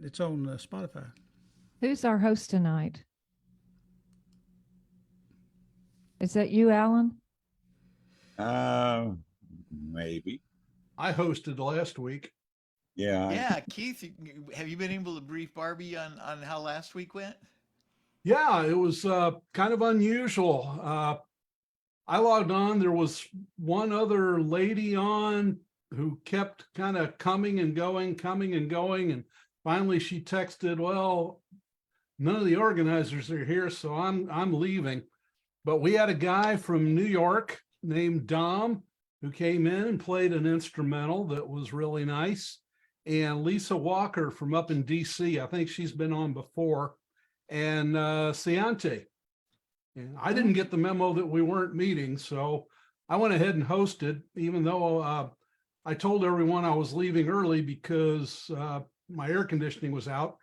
It's on Spotify. Who's our host tonight? Is that you, Alan? Maybe. I hosted last week. Yeah. Yeah, Keith, have you been able to brief Barbie on how last week went? Yeah, it was kind of unusual. I logged on. There was one other lady on who kept kind of coming and going. And finally she texted, well, none of the organizers are here, so I'm leaving. But we had a guy from New York named Dom who came in and played an instrumental that was really nice. And Lisa Walker from up in DC, I think she's been on before, and Ciante. And I didn't get the memo that we weren't meeting, so I went ahead and hosted, even though I told everyone I was leaving early because my air conditioning was out,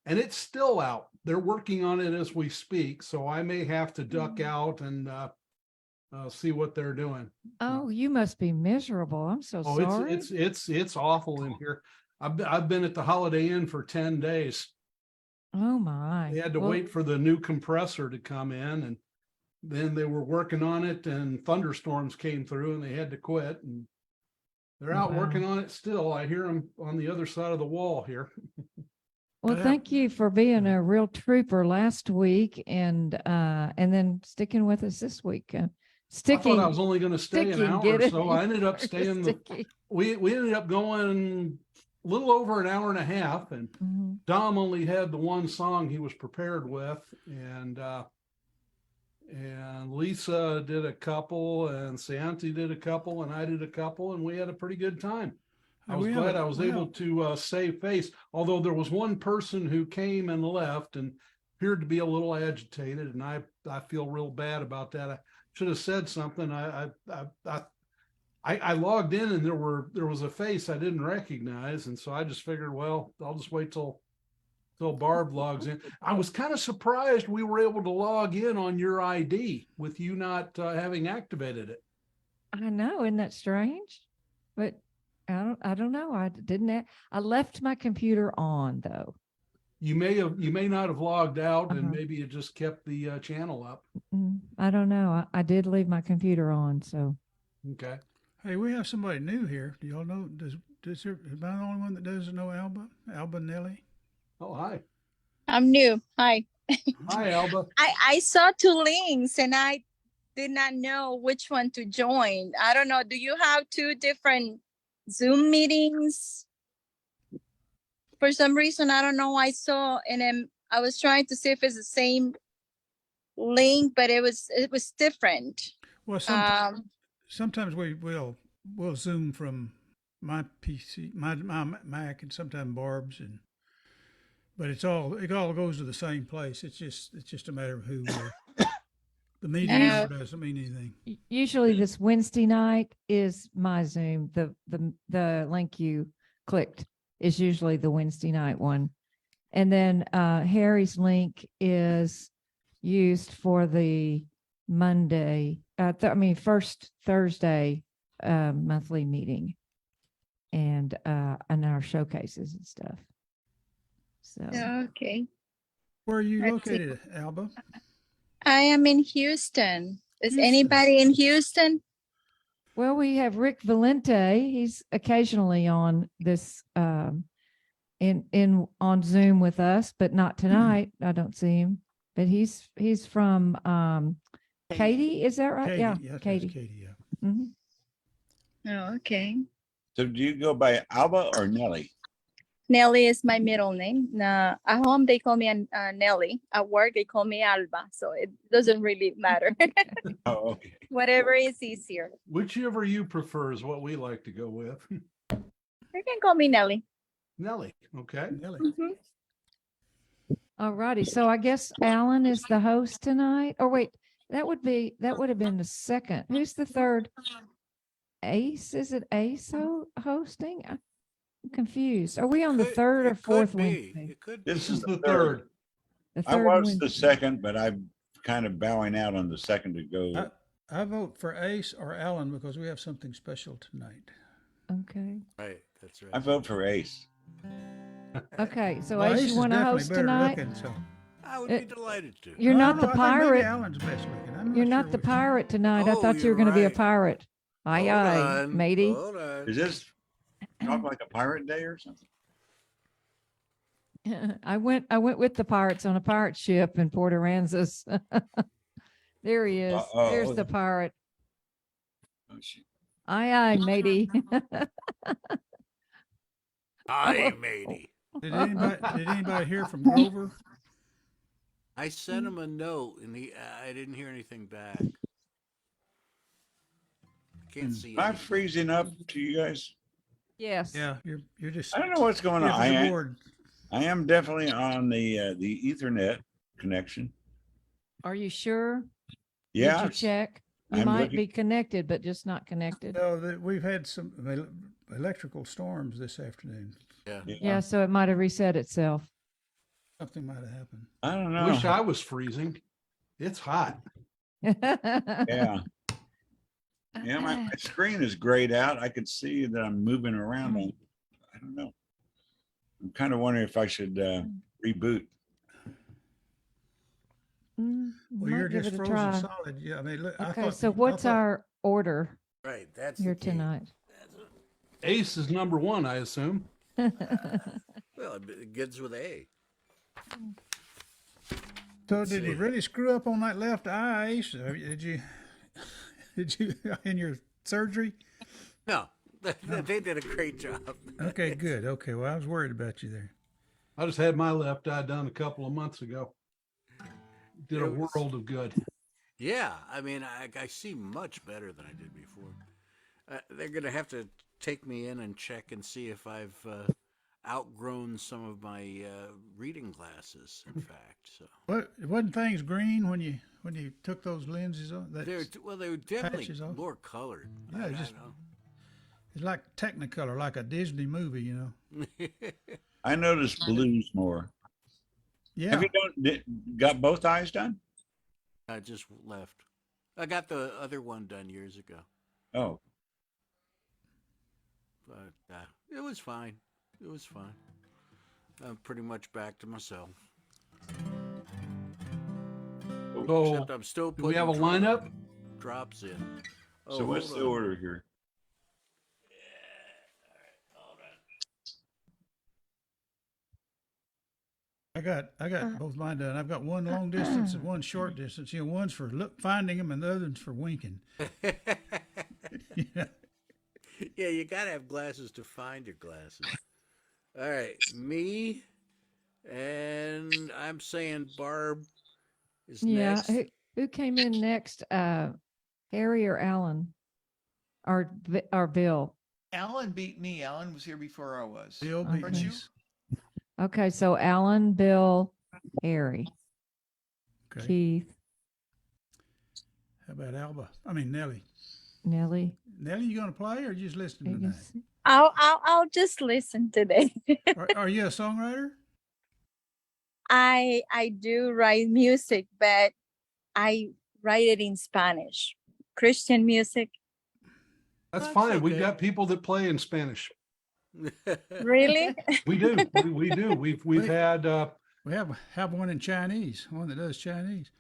and it's still out. They're working on it as we speak, so I may have to duck out and see what they're doing. Oh, you must be miserable. I'm so sorry. It's awful in here. I've been at the Holiday Inn for 10 days. Oh my. They had to wait for the new compressor to come in, and then they were working on it and thunderstorms came through and they had to quit, and they're out working on it still. I hear them on the other side of the wall here. Well, thank you for being a real trooper last week and then sticking with us this week. I thought I was only going to stay an hour or so. I ended up staying. We ended up going a little over an hour and a half, and Dom only had the one song he was prepared with, and Lisa did a couple, and Ciante did a couple, and I did a couple, and we had a pretty good time. I was glad I was able to save face, although there was one person who came and left and appeared to be a little agitated, and I feel real bad about that. I should have said something. I logged in and there was a face I didn't recognize, and so I just figured, well, I'll just wait till Barb logs in. I was kind of surprised we were able to log in on your ID with you not having activated it. I know, isn't that strange? But I don't know. I left my computer on though. You may not have logged out, and maybe it just kept the channel up. I don't know. I did leave my computer on, so. Okay. Hey, we have somebody new here. Do y'all know? Am I the only one that doesn't know Alba? Alba Nelly? Oh, hi. I'm new. Hi. Hi, Alba. I saw two links and I did not know which one to join. I don't know. Do you have two different Zoom meetings? For some reason, I don't know. I saw, and then I was trying to see if it's the same link, but it was different. Well, sometimes we'll Zoom from my PC, my Mac, and sometimes Barb's, but it all goes to the same place. It's just a matter of who. The meeting number doesn't mean anything. Usually, this Wednesday night is my Zoom. The link you clicked is usually the Wednesday night one, and then Harry's link is used for the Monday. First Thursday monthly meeting, and our showcases and stuff. So okay. Where are you located, Alba? I am in Houston. Is anybody in Houston? Well, we have Rick Valente. He's occasionally on this on Zoom with us, but not tonight. I don't see him. But he's from Katy, is that right? Katy, Katy. Katy, yeah. Oh, okay. So do you go by Alba or Nelly? Nelly is my middle name. At home, they call me Nelly. At work, they call me Alba. So it doesn't really matter. Oh, okay. Whatever is easier. Whichever you prefer is what we like to go with. You can call me Nelly. Nelly, okay. Nelly. All righty. So I guess Alan is the host tonight. Oh, wait, that would have been the second. Who's the third? Ace? Is it Ace hosting? I'm confused. Are we on the third or fourth Wednesday? This is the third. I was the second, but I'm kind of bowing out on the second to go. I vote for Ace or Alan because we have something special tonight. Okay. Right, that's right. I vote for Ace. Okay, so Well, Ace, Ace you is want to definitely host better tonight? looking, so. I would It- be delighted to. You're I not don't the know, I think maybe pirate. Alan's best looking. I'm not You're sure not the which. pirate tonight. I Oh, thought you were you're going to be a right. pirate. Aye, Hold aye, on, matey. Hold on. Is this talk like a pirate day or something? I went with the pirates on a pirate ship in Port Aransas. There he is. There's the pirate. Oh, shoot. Aye, aye, matey. Hi, matey. Did anybody hear from Grover? I sent him a note, and I didn't hear anything back. Can't see Am I anything. freezing up to you guys? Yes. Yeah, you're just. I don't know what's going on. Yeah, the board. I am definitely on the Ethernet connection. Are you sure? Yeah. Did you check? You I'm might looking- be connected, but just not connected. No, we've had some electrical storms this afternoon. Yeah. Yeah, so it might have reset itself. Something might have happened. I don't know. Wish I was freezing. It's hot. Yeah. Yeah, my screen is grayed out. I could see that I'm moving around. I don't know. I'm kind of wondering if I should reboot. Well, you're just frozen solid. Yeah, I mean, look. I Okay, thought, so what's our order Right. That's here the key. tonight? Ace is number one, I assume. Well, it begins with A. So did he really screw up on that left eye, Ace? Or did you in your surgery? No, they did a great job. Okay, good. Okay, well, I was worried about you there. I just had my left eye done a couple of months ago. Did a It was- world of good. Yeah, I mean, I see much better than I did before. They're going to have to take me in and check and see if I've outgrown some of my reading glasses, in fact. So What wasn't things green when you took those lenses off? they were definitely patches off? more colored. Yeah, I just- know. It's like Technicolor, like a Disney movie, you know. I noticed blues more. Yeah. Have you got both eyes done? I just left. I got the other one done years ago, Oh, but it was fine. It was fine. I'm pretty much back to myself. So, Except I'm still do we putting have a lineup? drops in. so what's hold the on. order here? I got both mine done. I've got one long distance and one short distance. You know, one's for finding them and the other's for winking. Yeah. Yeah, you gotta have glasses to find your glasses. All right, me, and I'm saying Barb is Yeah, next. who came in next? Harry or Alan? Or Bill? Alan beat me. Alan was here before I was. Bill Okay. Weren't you? Beatties. Okay, so Alan, Bill, Harry, Okay. Keith, How about Alba? I mean Nellie. Nellie. Nellie, you gonna play or just listening tonight? I'll just listen today. Are you a songwriter? I do write music, but I write it in Spanish. Christian music. That's That's fine. We've okay. got people that play in Spanish. Really? We do. We do. We've had We have one in Chinese, one that does Chinese.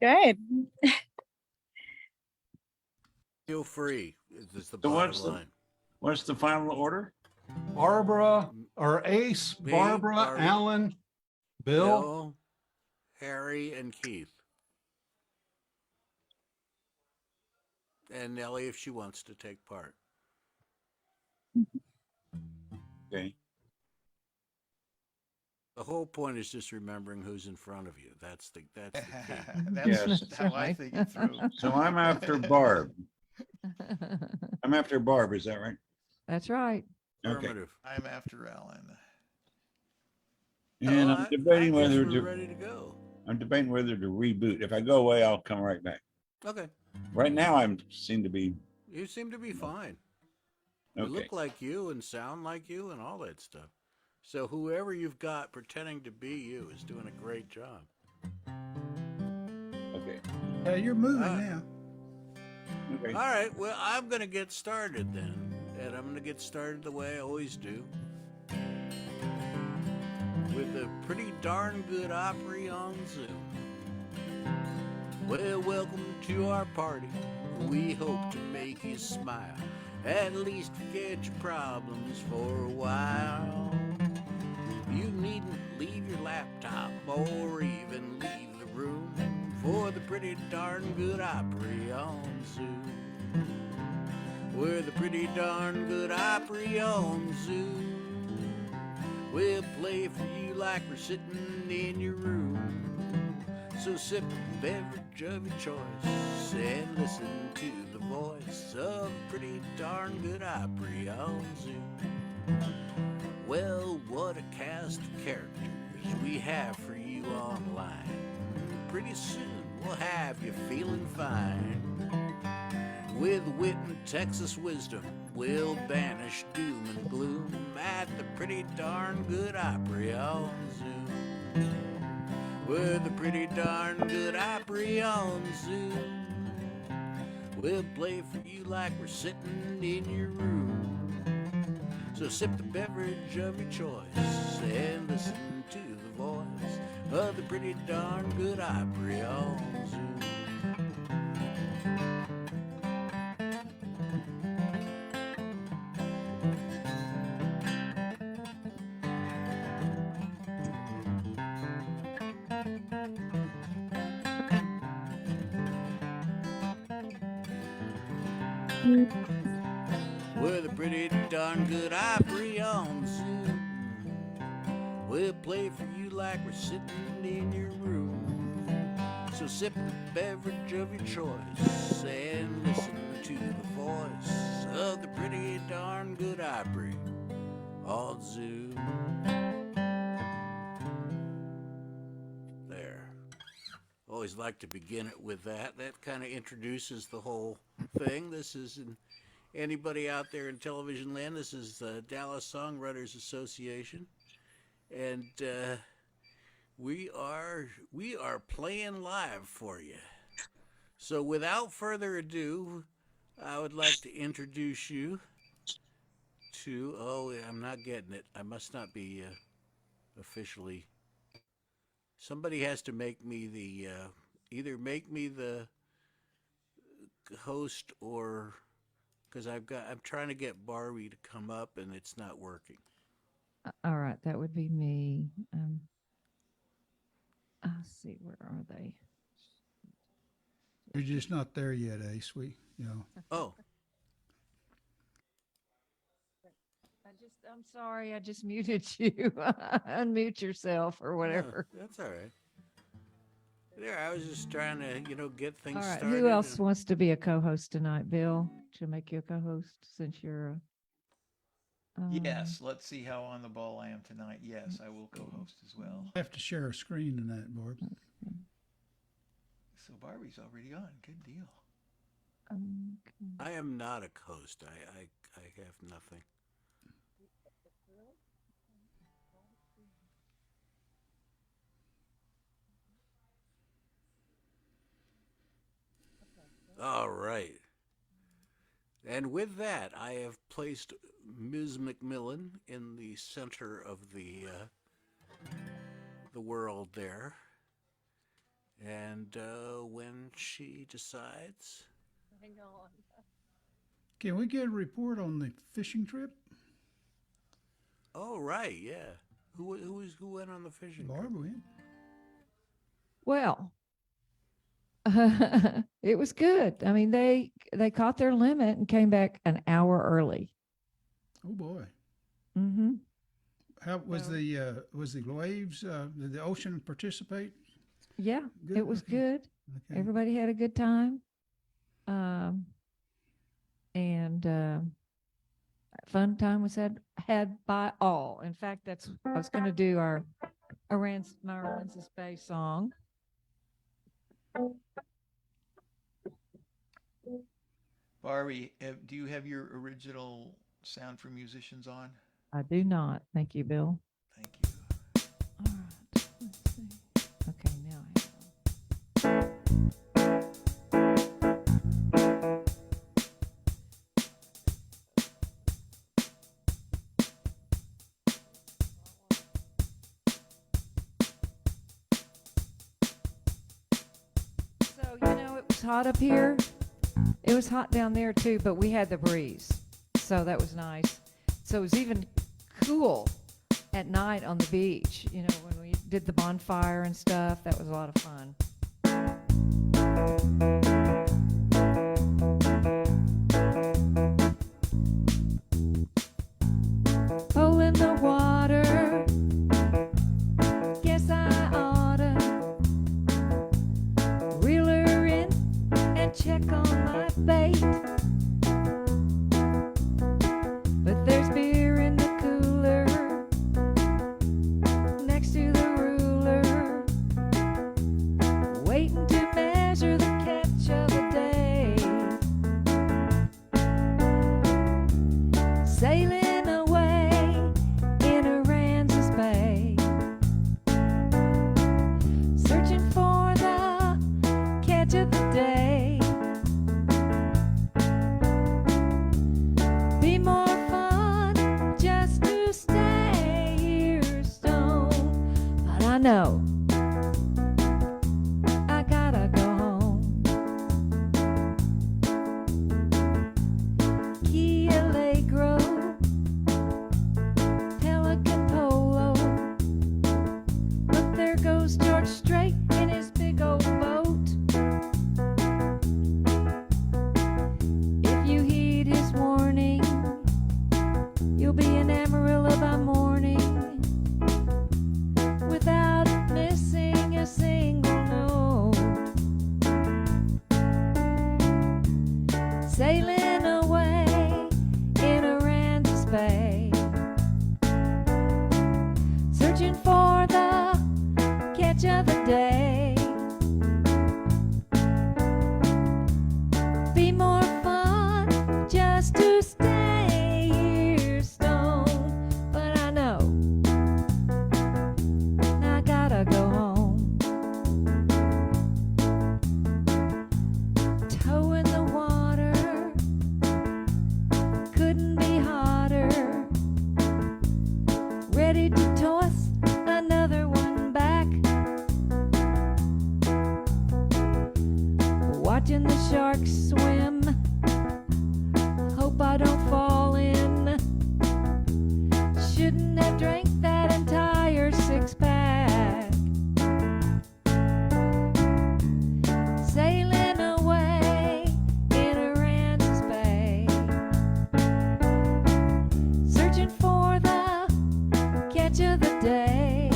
Good. Feel free. Is the So bottom what's the- line. What's the final order? Barbara or Ace, Me, Barbara, Barbara. Alan, Bill. Bill, Harry, and Keith. And Nellie, if she wants to take part. Okay. The whole point is just remembering who's in front of you. That's the key. That's Yes. how I Right. think it through. So I'm after Barb. I'm after Barb, is that right? That's right. Okay. Affirmative. I'm after Alan. And I'm debating I guess whether we're to ready to go. reboot. If I go away, I'll come right back. Okay. Right now I seem to be You seem to be fine. You okay. look like you and sound like you and all that stuff. So whoever you've got pretending to be you is doing a great job. Okay. You're moving Ah. now. Okay. All right. Well, I'm going to get started then. and I'm gonna get started the way I always do, with a pretty darn good Opry on Zoom. Well, welcome to our party. We hope to make you smile. At least forget your problems for a while. You needn't leave your laptop or even leave the room for the pretty darn good Opry on Zoom. We're the pretty darn good Opry on Zoom. We'll play for you like we're sitting in your room. So sip a beverage of your choice and listen to the voice of pretty darn good Opry on Zoom. Well, what a cast of characters we have for you online. Pretty soon we'll have you feeling fine. With wit and Texas wisdom, we'll banish doom and gloom at the pretty darn good Opry on Zoom. We're the pretty darn good Opry on Zoom. We'll play for you like we're sitting in your room. So sip the beverage of your choice and listen to the voice of the pretty darn good Opry on Zoom. We're the pretty darn good Opry on Zoom. We'll play for you like we're sitting in your room. So sip the beverage of your choice and listen to the voice of the pretty darn good Opry on Zoom. There. Always like to begin it with that. That kind of introduces the whole thing. This is anybody out there in television land. This is the Dallas Songwriters Association, and we are playing live for you. So without further ado, I would like to introduce you to. Oh, I'm not getting it. I must not be officially. Somebody has to make me the either make me the host or. Because I'm trying to get Barbe to come up and it's not working. All right, that would be me. I'll see, where are they? You're just not there yet, Ace. Oh, I'm sorry, I just muted you. Unmute yourself or whatever. no, that's all right. There, I was just trying to, get things All right, started. who else wants to be a co-host tonight? Bill, should make you a co-host since you're Yes, let's see how on the ball I am tonight. Yes, I will co-host as well. I have to share a screen in that, Barb. So Barbie's already on. Good deal. I am not a host. I have nothing. All right. And with that, I have placed Ms. McMillen in the center of the world there. And when she decides... Hang on. Can we get a report on the fishing trip? Oh, right, yeah. Who went on the fishing trip? Barb went. Well, it was good. I mean, they caught their limit and came back an hour early. Oh boy. Mm-hmm. How was the waves? Did the ocean participate? Yeah, Good? it was Okay. good. Okay. Everybody had a good time. And fun time was had by all. In fact, that's I was going to do my Aransas Bay song. Barbie, do you have your original Sound for Musicians on? I do not. Thank you, Bill. Thank you. All right. Let's see. Okay, now I have it. was hot up here. It was hot down there too, but we had the breeze. So that was nice. So it was even cool at night on the beach, you know, when we did the bonfire and stuff. That was a lot of fun. Pole in the water. Guess I oughta reel her in and check on my bait. But there's beer in the cooler next to the ruler, waiting to measure the catch of the day. Sailing away in Aransas Bay, searching for the catch of the day. Be more fun just to stay here stone, but I know I gotta go home. Key Allegro, Pelican Polo. Look, there goes George Strait in his big old boat. If you heed his warning, you'll be in Amarillo by morning without missing a single note. Sailing away in Aransas Bay, searching for the catch of the day. Be more fun just to stay here stone, but I know I gotta go home. Toe in the water, couldn't be hotter. Ready to toss another one back. Watching the sharks swim, hope I don't fall in. Shouldn't have drank that entire six-pack. Sailing away in Aransas Bay, searching for the catch of the day.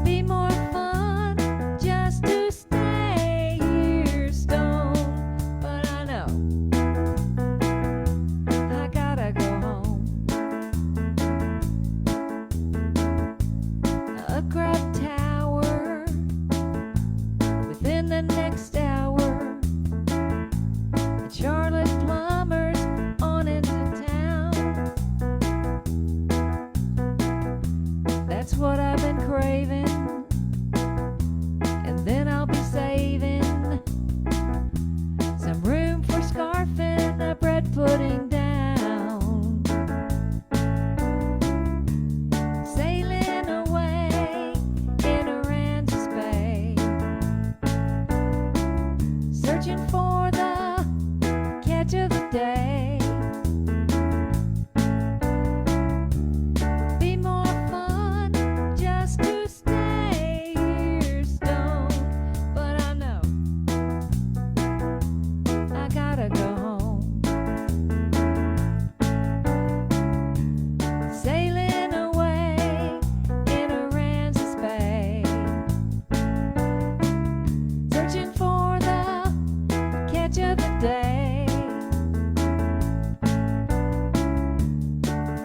Be more fun just to stay here stone, but I know I gotta go home. A crab tower within the next hour. The Charlotte plumbers on into town. That's what I've been craving, and then I'll be saving some room for scarfing a bread pudding down. Sailing away in Aransas Bay, searching for the catch of the day. Be more fun just to stay here stone, but I know I gotta go home. Sailing away in Aransas Bay, searching for the catch of the day.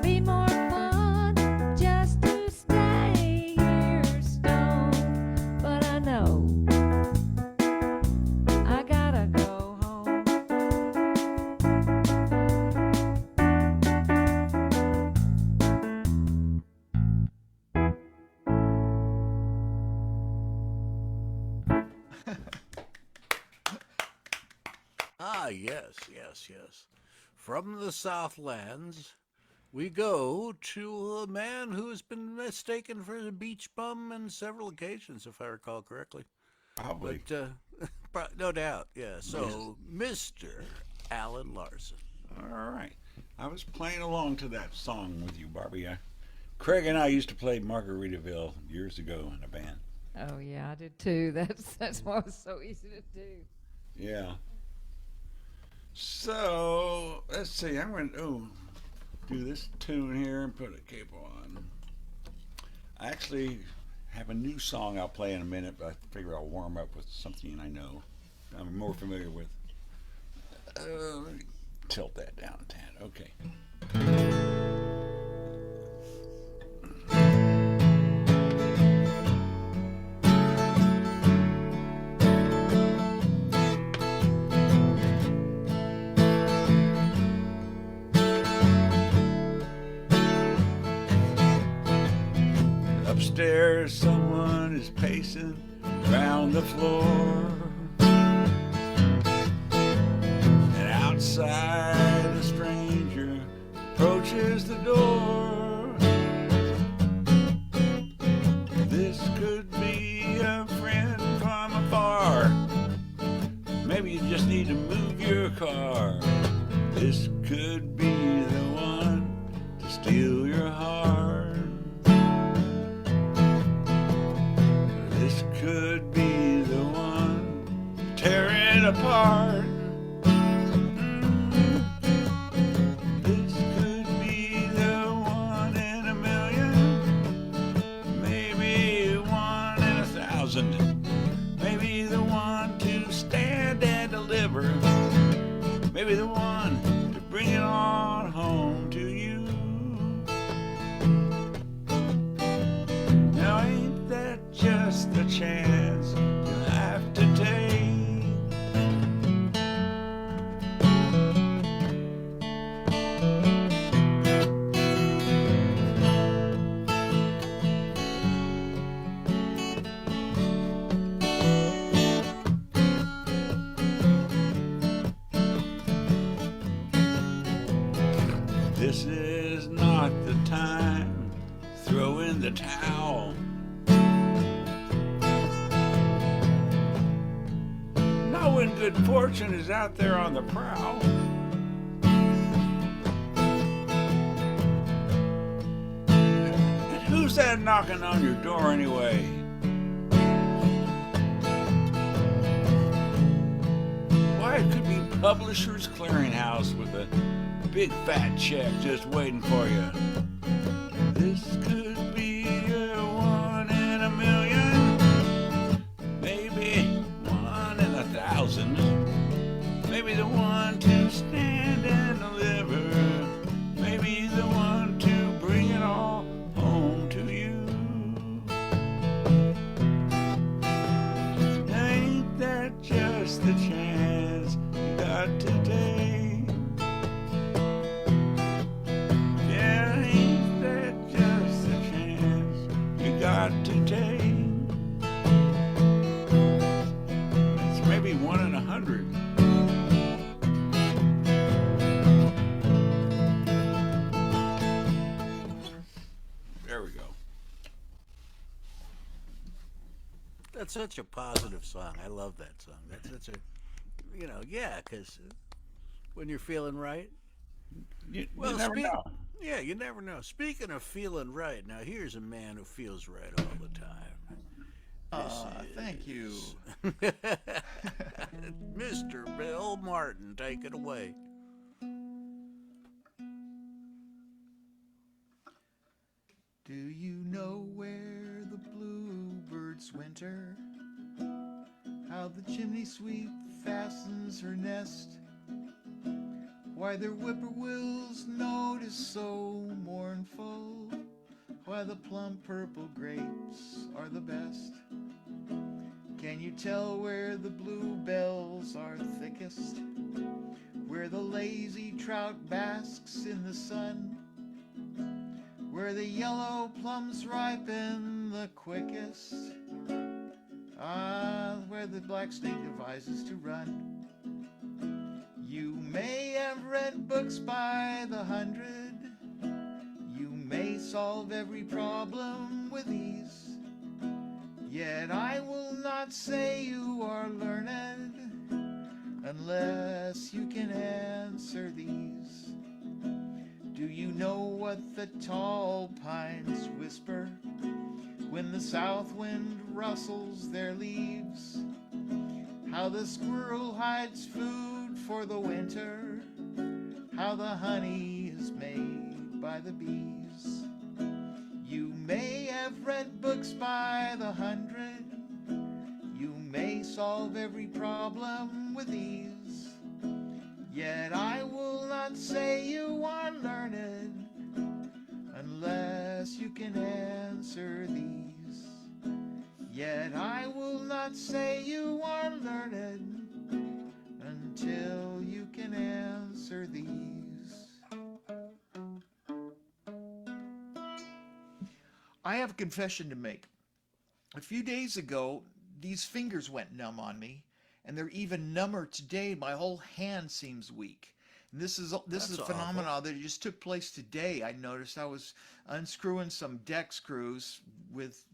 Be more fun just to stay here stone, but I know I gotta go home. Ah, yes, yes, yes. From the Southlands, we go to a man who's been mistaken for a beach bum on several occasions, if I recall correctly. Probably. But no doubt, yeah. So, Mr. Alan Larson. All right. I was playing along to that song with you, Barbie. Craig and I used to play Margaritaville years ago in a band. Oh yeah, I did too. That's why it was so easy to do. Yeah. So let's see. I'm going to do this tune here and put a capo on. I actually have a new song I'll play in a minute, but I figure I'll warm up with something I know I'm more familiar with. Let me tilt that down a tad. Okay. Upstairs, someone is pacing around the floor. And outside, a stranger approaches the door. This could be a friend from afar. Maybe you just need to move your car. This could be the one to steal your heart. This could be the one to tear it apart. This could be the one in a million, maybe one in 1,000. Maybe the one to stand and deliver. Maybe the one to bring it on home to you. Now ain't that just the chance you'll have to take? This is not the time to throw in the towel. Not when good fortune is out there on the prowl. And who's that knocking on your door anyway? Why, it could be Publishers Clearinghouse with a big fat check just waiting for you. This could be a one in a million, maybe one in 1,000. Maybe the one to stand and deliver. Maybe the one to bring it all home to you. Ain't that just the chance you got to take? Yeah, ain't that just the chance you got to take? It's maybe one in 100. There we go. That's such a positive song. I love that song. That's such a, yeah, because when you're feeling right. You never know. Yeah, you never know. Speaking of feeling right, now here's a man who feels right all the time. Thank you. Mr. Bill Martin, take it away. Do you know where the bluebirds winter? How the chimney sweep fastens her nest? Why their whippoorwills note is so mournful? Why the plump purple grapes are the best? Can you tell where the bluebells are thickest? Where the lazy trout basks in the sun? Where the yellow plums ripen the quickest? Ah, where the black snake devises to run. You may have read books by the 100, solve every problem with ease. Yet I will not say you are learned unless you can answer these. Do you know what the tall pines whisper when the south wind rustles their leaves? How the squirrel hides food for the winter, how the honey is made by the bees. You may have read books by the hundred, you may solve every problem with ease, yet I will not say you are learned unless you can answer these. Yet I will not say you are learned until you can answer these. I have a confession to make. A few days ago, these fingers went numb on me, and they're even number today. My whole hand seems weak. And this is a phenomenon that just took place today. I noticed I was unscrewing some deck screws with,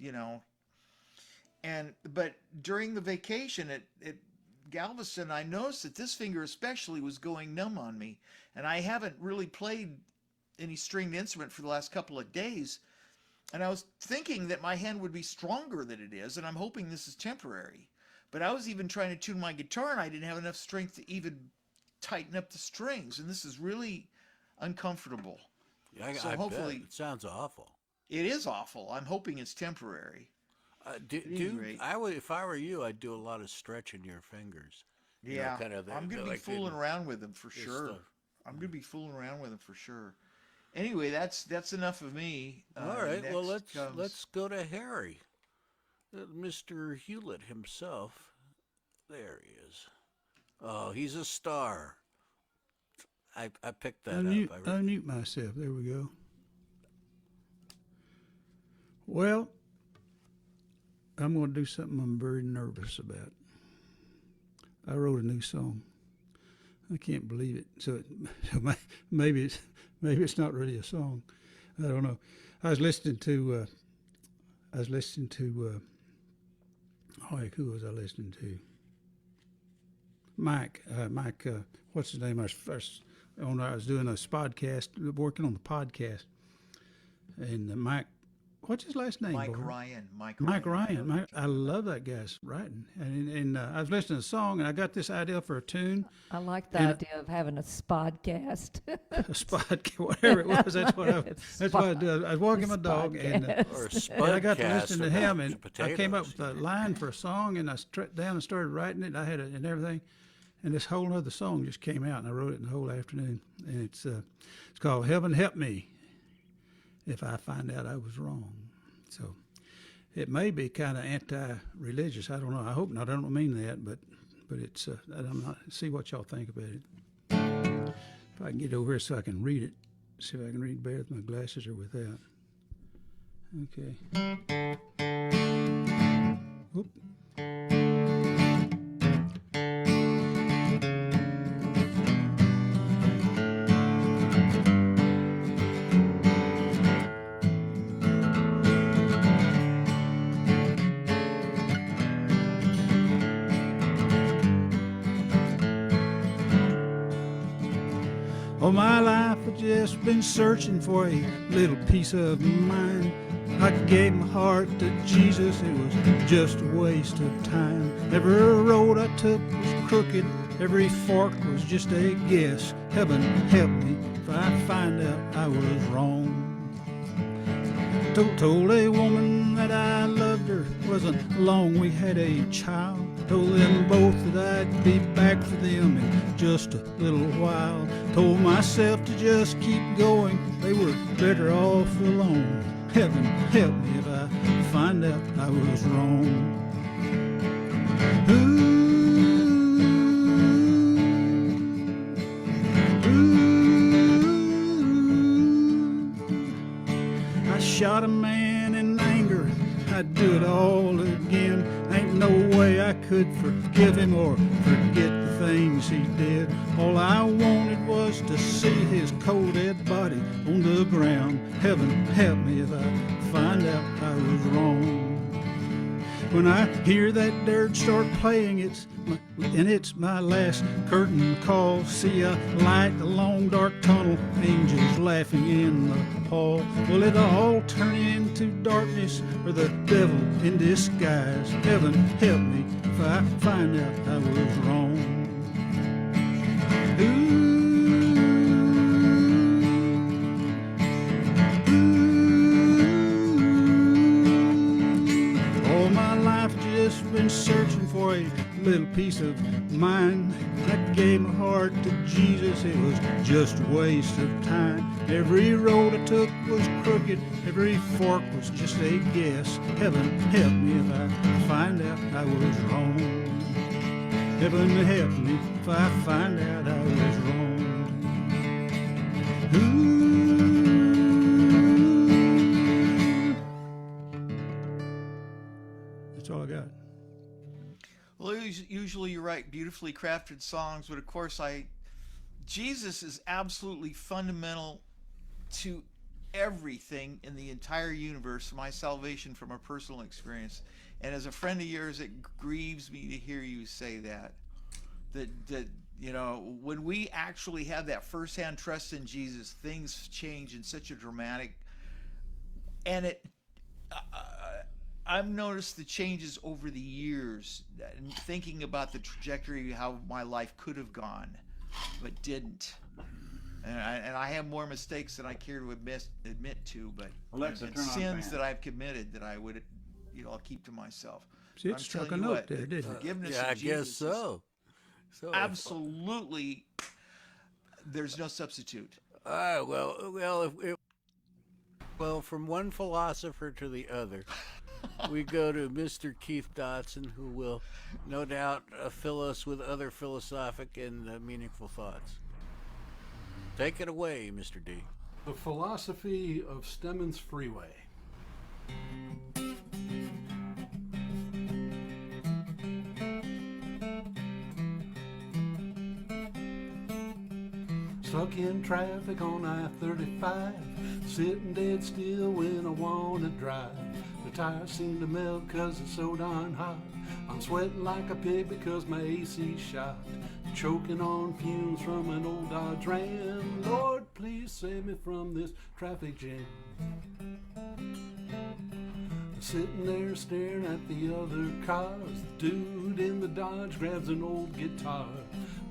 but during the vacation at Galveston, I noticed that this finger especially was going numb on me, and I haven't really played any stringed instrument for the last couple of days. And I was thinking that my hand would be stronger than it is, and I'm hoping this is temporary. But I was even trying to tune my guitar, and I didn't have enough strength to even tighten up the strings, and this is really uncomfortable. Yeah, so I hopefully bet. It sounds awful. It is awful. I'm hoping it's temporary. If I were you, I'd do a lot of stretching your fingers. Yeah, I'm going to be fooling around with them for sure. I'm going to be fooling around with them for sure. Anyway, that's enough of me. All right, well, let's go to Harry, Mr. Hewlett himself. There he is. Oh, he's a star. I picked that up. Unmute myself. There we go. Well, I'm going to do something I'm very nervous about. I wrote a new song. I can't believe it. So maybe it's not really a song. I don't know. I was listening to who was I listening to? Mike, what's his name? I was doing a podcast, working on the podcast, and Mike, what's his last name? Mike Ryan. Mike Ryan. I love that guy's writing, and I was listening to a song, and I got this idea for a tune. I like the idea of having a spodcast. A spot, whatever it was. That's what I did. I was walking my dog, and I got to listen to him, and I came up with a line for a song, and I sat down and started writing it. I had it and everything, and this whole other song just came out, and I wrote it in the whole afternoon, and it's called "Heaven Help Me If I Find Out I Was Wrong." So it may be kind of anti-religious. I don't know. I hope not. I don't mean that, but it's. I'm not. See what y'all think about it. If I can get over here so I can read it. See if I can read better with my glasses or without. Okay. Whoop. All my life I've just been searching for a little piece of mind. I gave my heart to Jesus, it was just a waste of time. Every road I took was crooked, every fork was just a guess. Heaven help me if I find out I was wrong. Told a woman that I loved her, wasn't long we had a child. Told them both that I'd be back for them in just a little while. Told myself to just keep going, they were better off alone. Heaven help me if I find out I was wrong. I shot a man in anger, I'd do it all again. Ain't no way I could forgive him or forget the things he did. All I wanted was to see his cold dead body on the ground. Heaven help me if I find out I was wrong. When I hear that dirge start playing, it's my last curtain call. See a light, a long dark tunnel, angels laughing in the hall. Will it all turn into darkness or the devil in disguise? Heaven help me if I find out I was wrong. All my life just been searching for a little piece of mind. I gave my heart to Jesus, it was just a waste of time. Every road I took was crooked, every fork was just a guess. Heaven help me if I find out I was wrong. Heaven help me if I find out I was wrong. That's all I got. Well, usually you write beautifully crafted songs, but of course Jesus is absolutely fundamental to everything in the entire universe, my salvation from a personal experience. And as a friend of yours, it grieves me to hear you say that you know, when we actually have that firsthand trust in Jesus, things change in such a dramatic, and I've noticed the changes over the years, and thinking about the trajectory of how my life could have gone, but didn't. And I have more mistakes than I care to admit to, but Alexa, and turn on sins fan. that I've committed that I would, you know, I'll keep to myself. See, it I'm struck a telling you note what, there, didn't it? forgiveness Yeah, of I Jesus guess is so. absolutely, there's no substitute. Well, from one philosopher to the other, we go to Mr. Keith Dodson, who will no doubt fill us with other philosophic and meaningful thoughts. Take it away, Mr. D. The philosophy of Stemmons Freeway. Stuck in traffic on I-35, sitting dead still when I want to drive. The tires seem to melt cause it's so darn hot. I'm sweating like a pig because my AC's shot. Choking on fumes from an old Dodge Ram. Lord, please save me from this traffic jam. Sitting there staring at the other cars. The dude in the Dodge grabs an old guitar.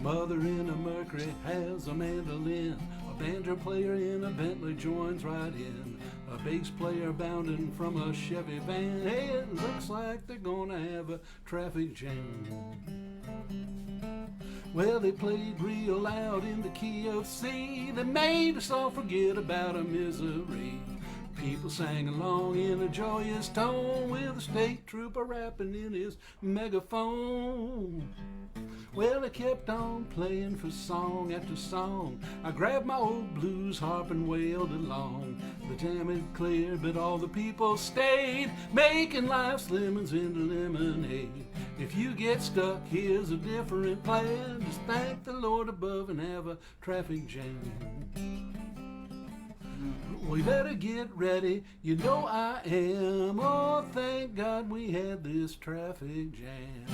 Mother in a Mercury has a mandolin. A banjo player in a Bentley joins right in. A bass player bounding from a Chevy van. Hey, it looks like they're gonna have a traffic jam. Well, they played real loud in the key of C. They made us all forget about our misery. People sang along in a joyous tone with a state trooper rapping in his megaphone. Well, they kept on playing for song after song. I grabbed my old blues harp and wailed along. The jam had cleared, but all the people stayed, making life's lemons into lemonade. If you get stuck, here's a different plan. Just thank the Lord above and have a traffic jam. We better get ready, you know I am. Oh, thank God we had this traffic jam.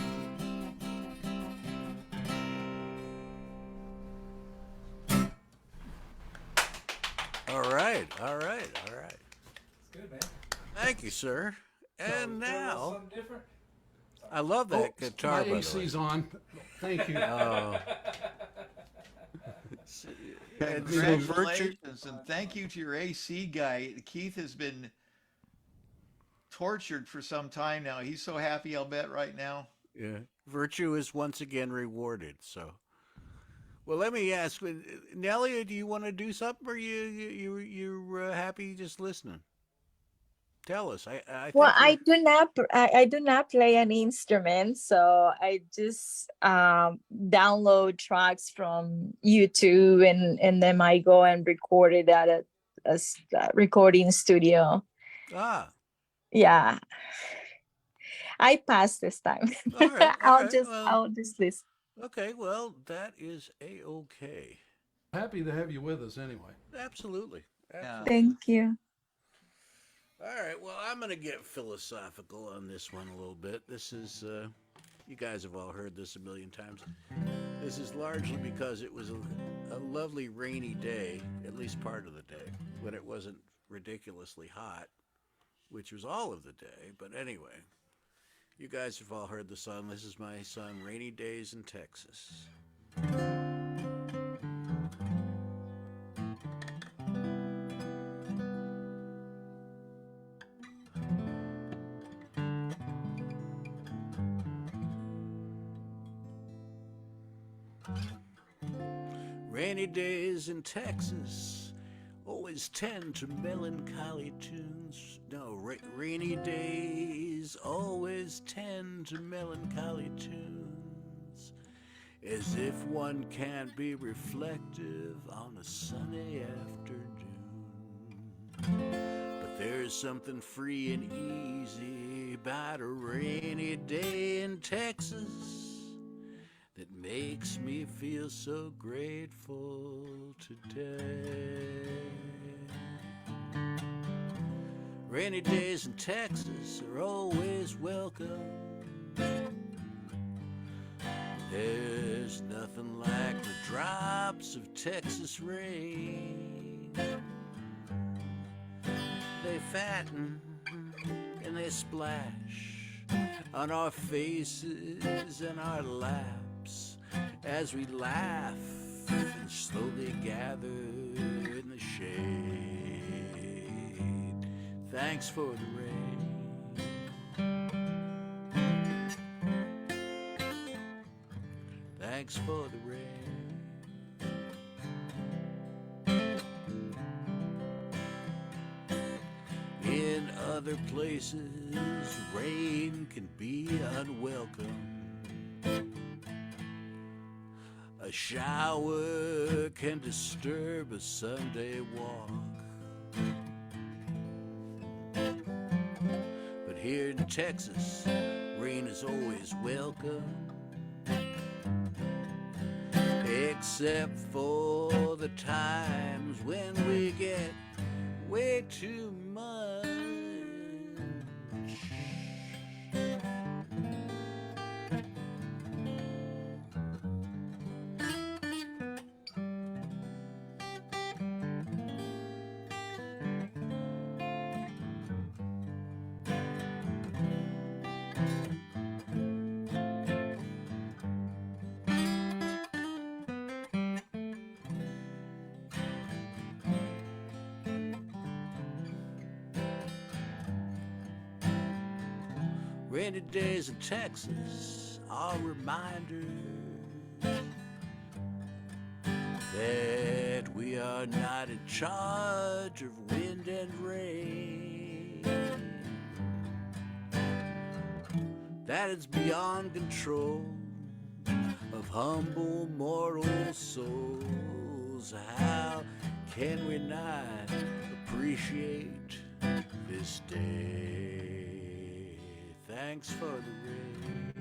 All right. It's good, man. Thank you, sir. And So, now, something different? I love that guitar, My by the way. AC's on. Thank you. Oh. And so Virtue, Congratulations, and thank you to your AC guy. Keith has been tortured for some time now. He's so happy, I'll bet, right now. yeah, Virtue is once again rewarded. So, well, let me ask, Nellie, do you want to do something, or you're happy just listening? Tell us. I Well, think I do not play an instrument, so I just download tracks from YouTube and then I go and record it at a recording studio. Yeah, I pass this time. All right, I'll just listen. Okay, well, that is a-okay. Happy to have you with us anyway. Absolutely. Yeah. Thank you. All right, well, I'm going to get philosophical on this one a little bit. This is, you guys have all heard this a million times. This is largely because it was a lovely rainy day, at least part of the day, when it wasn't ridiculously hot, which was all of the day. But anyway, you guys have all heard the song. This is my song, Rainy Days in Texas. Rainy days in Texas always tend to melancholy tunes. No, rainy days always tend to melancholy tunes. As if one can't be reflective on a sunny afternoon. But there's something free and easy about a rainy day in Texas that makes me feel so grateful today. Rainy days in Texas are always welcome. There's nothing like the drops of Texas rain. They fatten and they splash on our faces and our laps as we laugh and slowly gather in the shade. Thanks for the rain. Thanks for the rain. In other places, rain can be unwelcome. A shower can disturb a Sunday walk. But here in Texas, rain is always welcome. Except for the times when we get way too much. Rainy days in Texas are reminders that we are not in charge of wind and rain, that it's beyond control of humble mortal souls. How can we not appreciate this day? Thanks for the rain.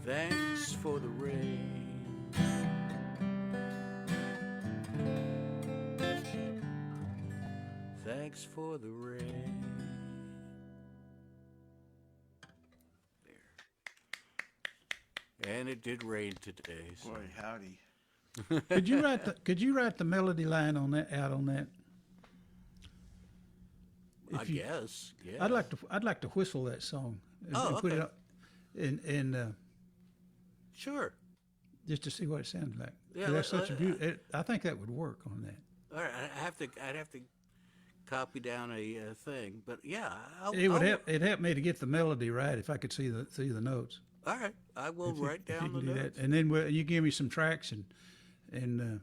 Thanks for the rain. Thanks for the rain. There. And it did rain today. So. Boy, howdy. Could you write the melody line on that out on that? I guess, yeah. I'd like to whistle that song and, Oh, put it okay. up and Sure. just to see what it sounded like. Yeah, 'Cause that's such a beautiful. I think that would work on that. All right, I'd have to copy down a thing, but yeah, It'd help me to get the melody right if I could see the notes. All right, I will write If you down the can do notes. that, and then you give me some tracks and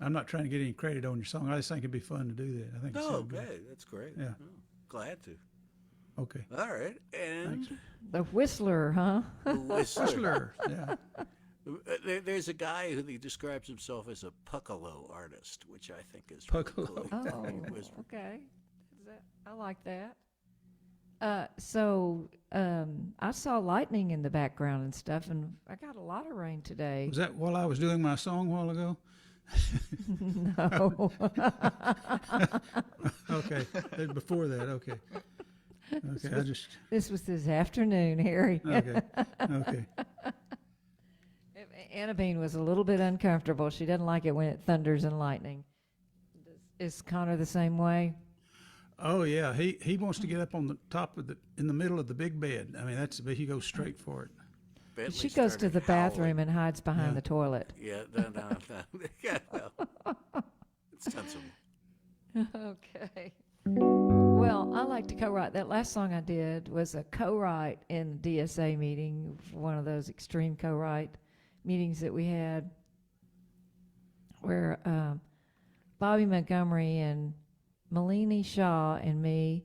I'm not trying to get any credit on your song. I just think it'd be fun to do that. I think. it Oh, sounds good. okay, that's great. Yeah. Oh, glad to. Okay. All right, and Thanks. The Whistler, huh? the Whistler. Whistler. Yeah. There's a guy who describes himself as a puckalo artist, which I think is really Puckalo. cool. Oh, Whisper. okay. I like that. I saw lightning in the background and stuff, and I got a lot of rain today. Was that while I was doing my song a while ago? No. Okay, before that, okay. Okay, I just, This was this afternoon, Harry. okay, okay. Anna Bean was a little bit uncomfortable. She doesn't like it when it thunders and lightning. Is Connor the same way? Oh, yeah, he wants to get up on the top of in the middle of the big bed. I mean, he goes straight for it. Bentley She goes to started the bathroom howling. and hides behind Yeah. the toilet. Yeah, no. Yeah, well, it's sensible. Okay. Well, I like to co-write. That last song I did was a co-write in the DSA meeting, one of those extreme co-write meetings that we had, where Bobby Montgomery and Malini Shaw and me.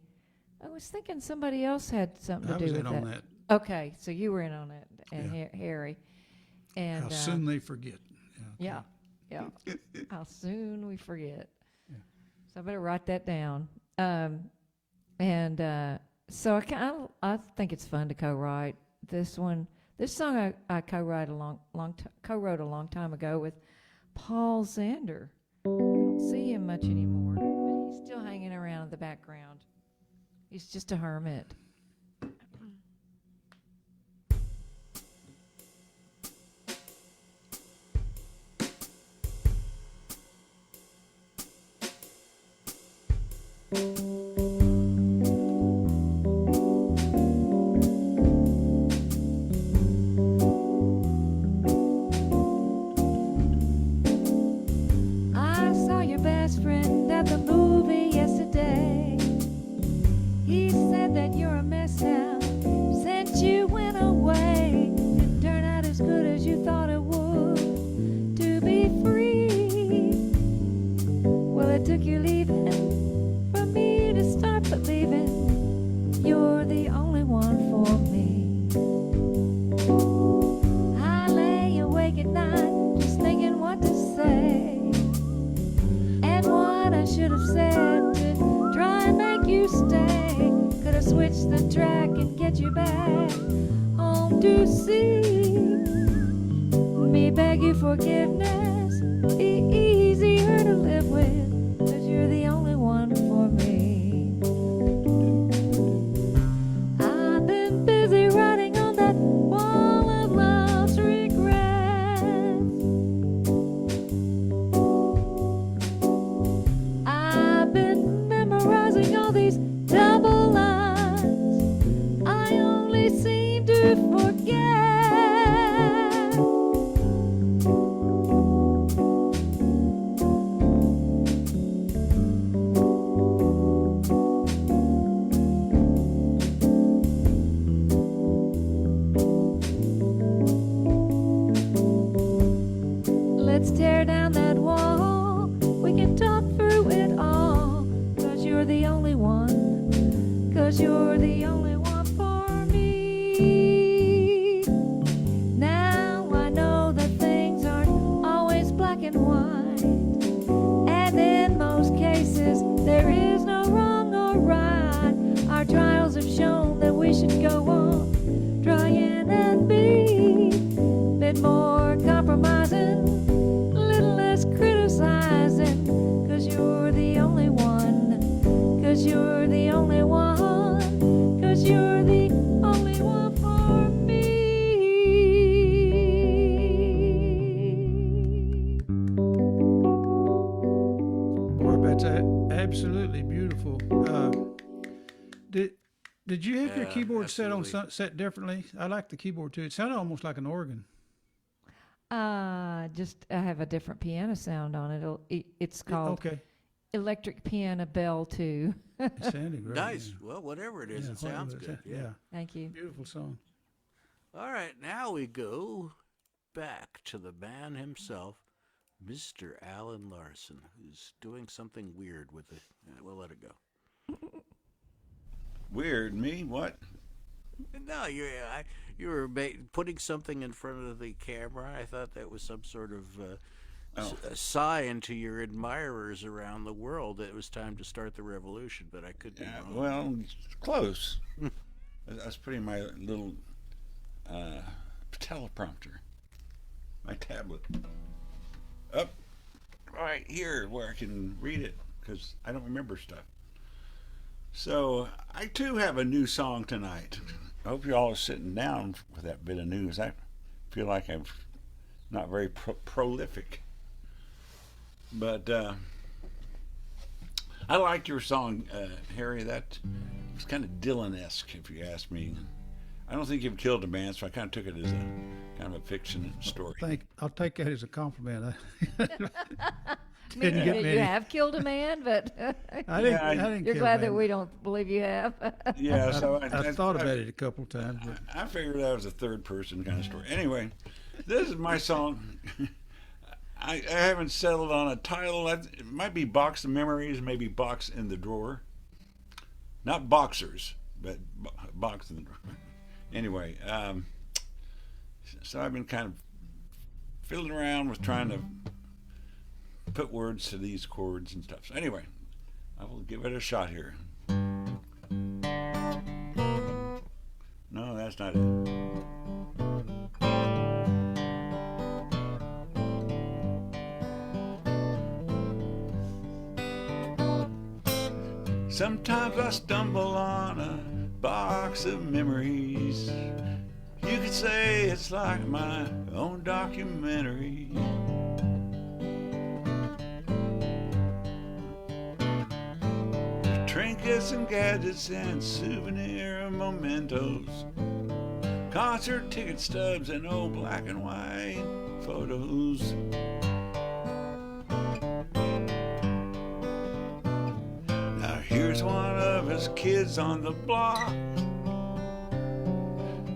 I was thinking somebody else had something I to was do in with on that. that. Okay, so you were in on it, and Harry. And How soon they forget. yeah, yeah. How soon we forget. So I better write that down. So I think it's fun to co-write this one. This song I co-wrote a long time ago with Paul Zander. I don't see him much anymore, but he's still hanging around in the background. He's just a hermit. I saw your best friend at the movie yesterday. He said that you're a mess now since you went away. Didn't turn out as good as you thought it would to be free. Well, it took you leaving for me to start believing you're the only one for me. I lay awake at night just thinking what to say and what I should have said to try and make you stay. Could have switched the track and get you back home to see me beg you forgiveness. Be easier to live with, 'cause you're the only one for me. I've been busy writing on that wall of love's regrets. I've been memorizing all these double lines I only seem to forget. Let's tear down that wall. We can talk through it all. 'Cause you're the only one. 'Cause you're the only one for me. Now I know that things aren't always black and white. And in most cases, there is no wrong or right. Our trials have shown that we should go on trying and be a bit more compromising, a little less criticizing. 'Cause you're the only one. 'Cause you're the only one. 'Cause you're the only one for me. Boy, that's absolutely beautiful. Did you have your Yeah, keyboard absolutely. set differently? I like the keyboard too. It sounded almost like an organ. I have a different piano sound on it. It's called Okay, Electric Piano Bell 2. it sounded great. Nice. yeah. Well, whatever it is, Yeah, it sounds whatever good. it is. Yeah. Thank you. Beautiful song. All right, now we go back to the man himself, Mr. Alan Larson, who's doing something weird with it. We'll let it go. Weird, me? What? No, you were putting something in front of the camera. I thought that was some sort of Oh. sighing to your admirers around the world that it was time to start the revolution, but I could be wrong. Well, close. I was putting my little teleprompter, my tablet, up right here where I can read it because I don't remember stuff. So I too have a new song tonight. I hope you all are sitting down with that bit of news. I feel like I'm not very prolific, but I liked your song, Harry. That was kind of Dylan-esque, if you ask me. I don't think you've killed a man, so I kind of took it as a kind of a fiction story. I'll take that as a compliment. Meaning get that many. you have killed a man, but I didn't. Yeah, I didn't you're kill glad a that man. we don't believe you have. Yeah, so I thought about it a couple times. But I figured that was a third person kind of story. Anyway, this is my song. I haven't settled on a title. It might be Box of Memories, maybe Box in the Drawer. Not Boxers, but Box in the Drawer. Anyway, so I've been kind of fiddling around with trying to put words to these chords and stuff. So anyway, I will give it a shot here. No, that's not it. Sometimes I stumble on a box of memories. You could say it's like my own documentary. Trinkets and gadgets and souvenir mementos, concert ticket stubs and old black and white photos. Now here's one of his kids on the block,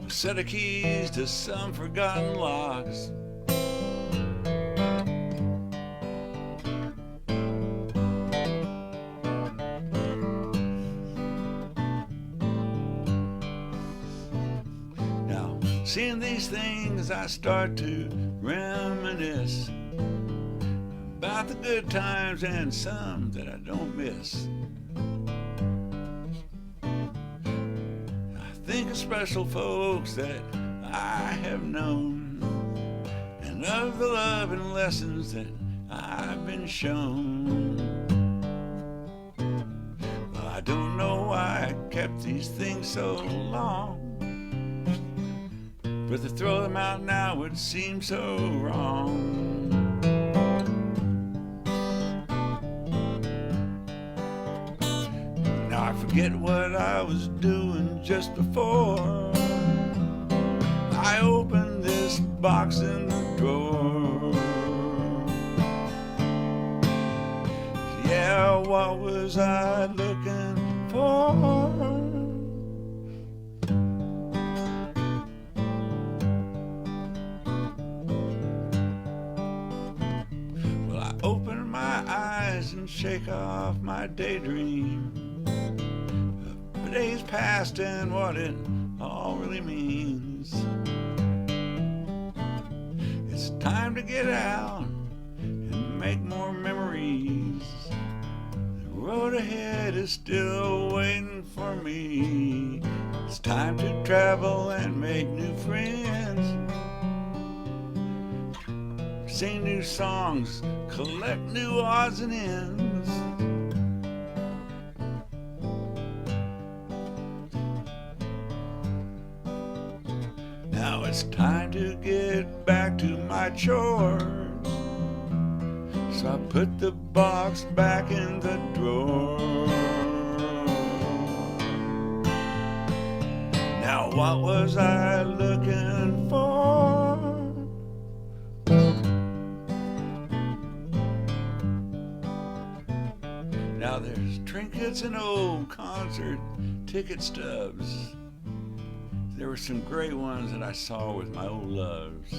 a set of keys to some forgotten locks. Seeing these things, I start to reminisce about the good times and some that I don't miss. I think of special folks that I have known and of the love and lessons that I've been shown. Well, I don't know why I kept these things so long, but to throw them out now would seem so wrong. Now I forget what I was doing just before I opened this box in the drawer. Yeah, what was I looking for? Open my eyes and shake off my daydream of days past and what it all really means. It's time to get out and make more memories. The road ahead is still waiting for me. It's time to travel and make new friends, sing new songs, collect new odds and ends. Now it's time to get back to my chores, so I put the box back in the drawer. Now what was I looking for? Now there's trinkets and old concert ticket stubs. There were some great ones that I saw with my old loves.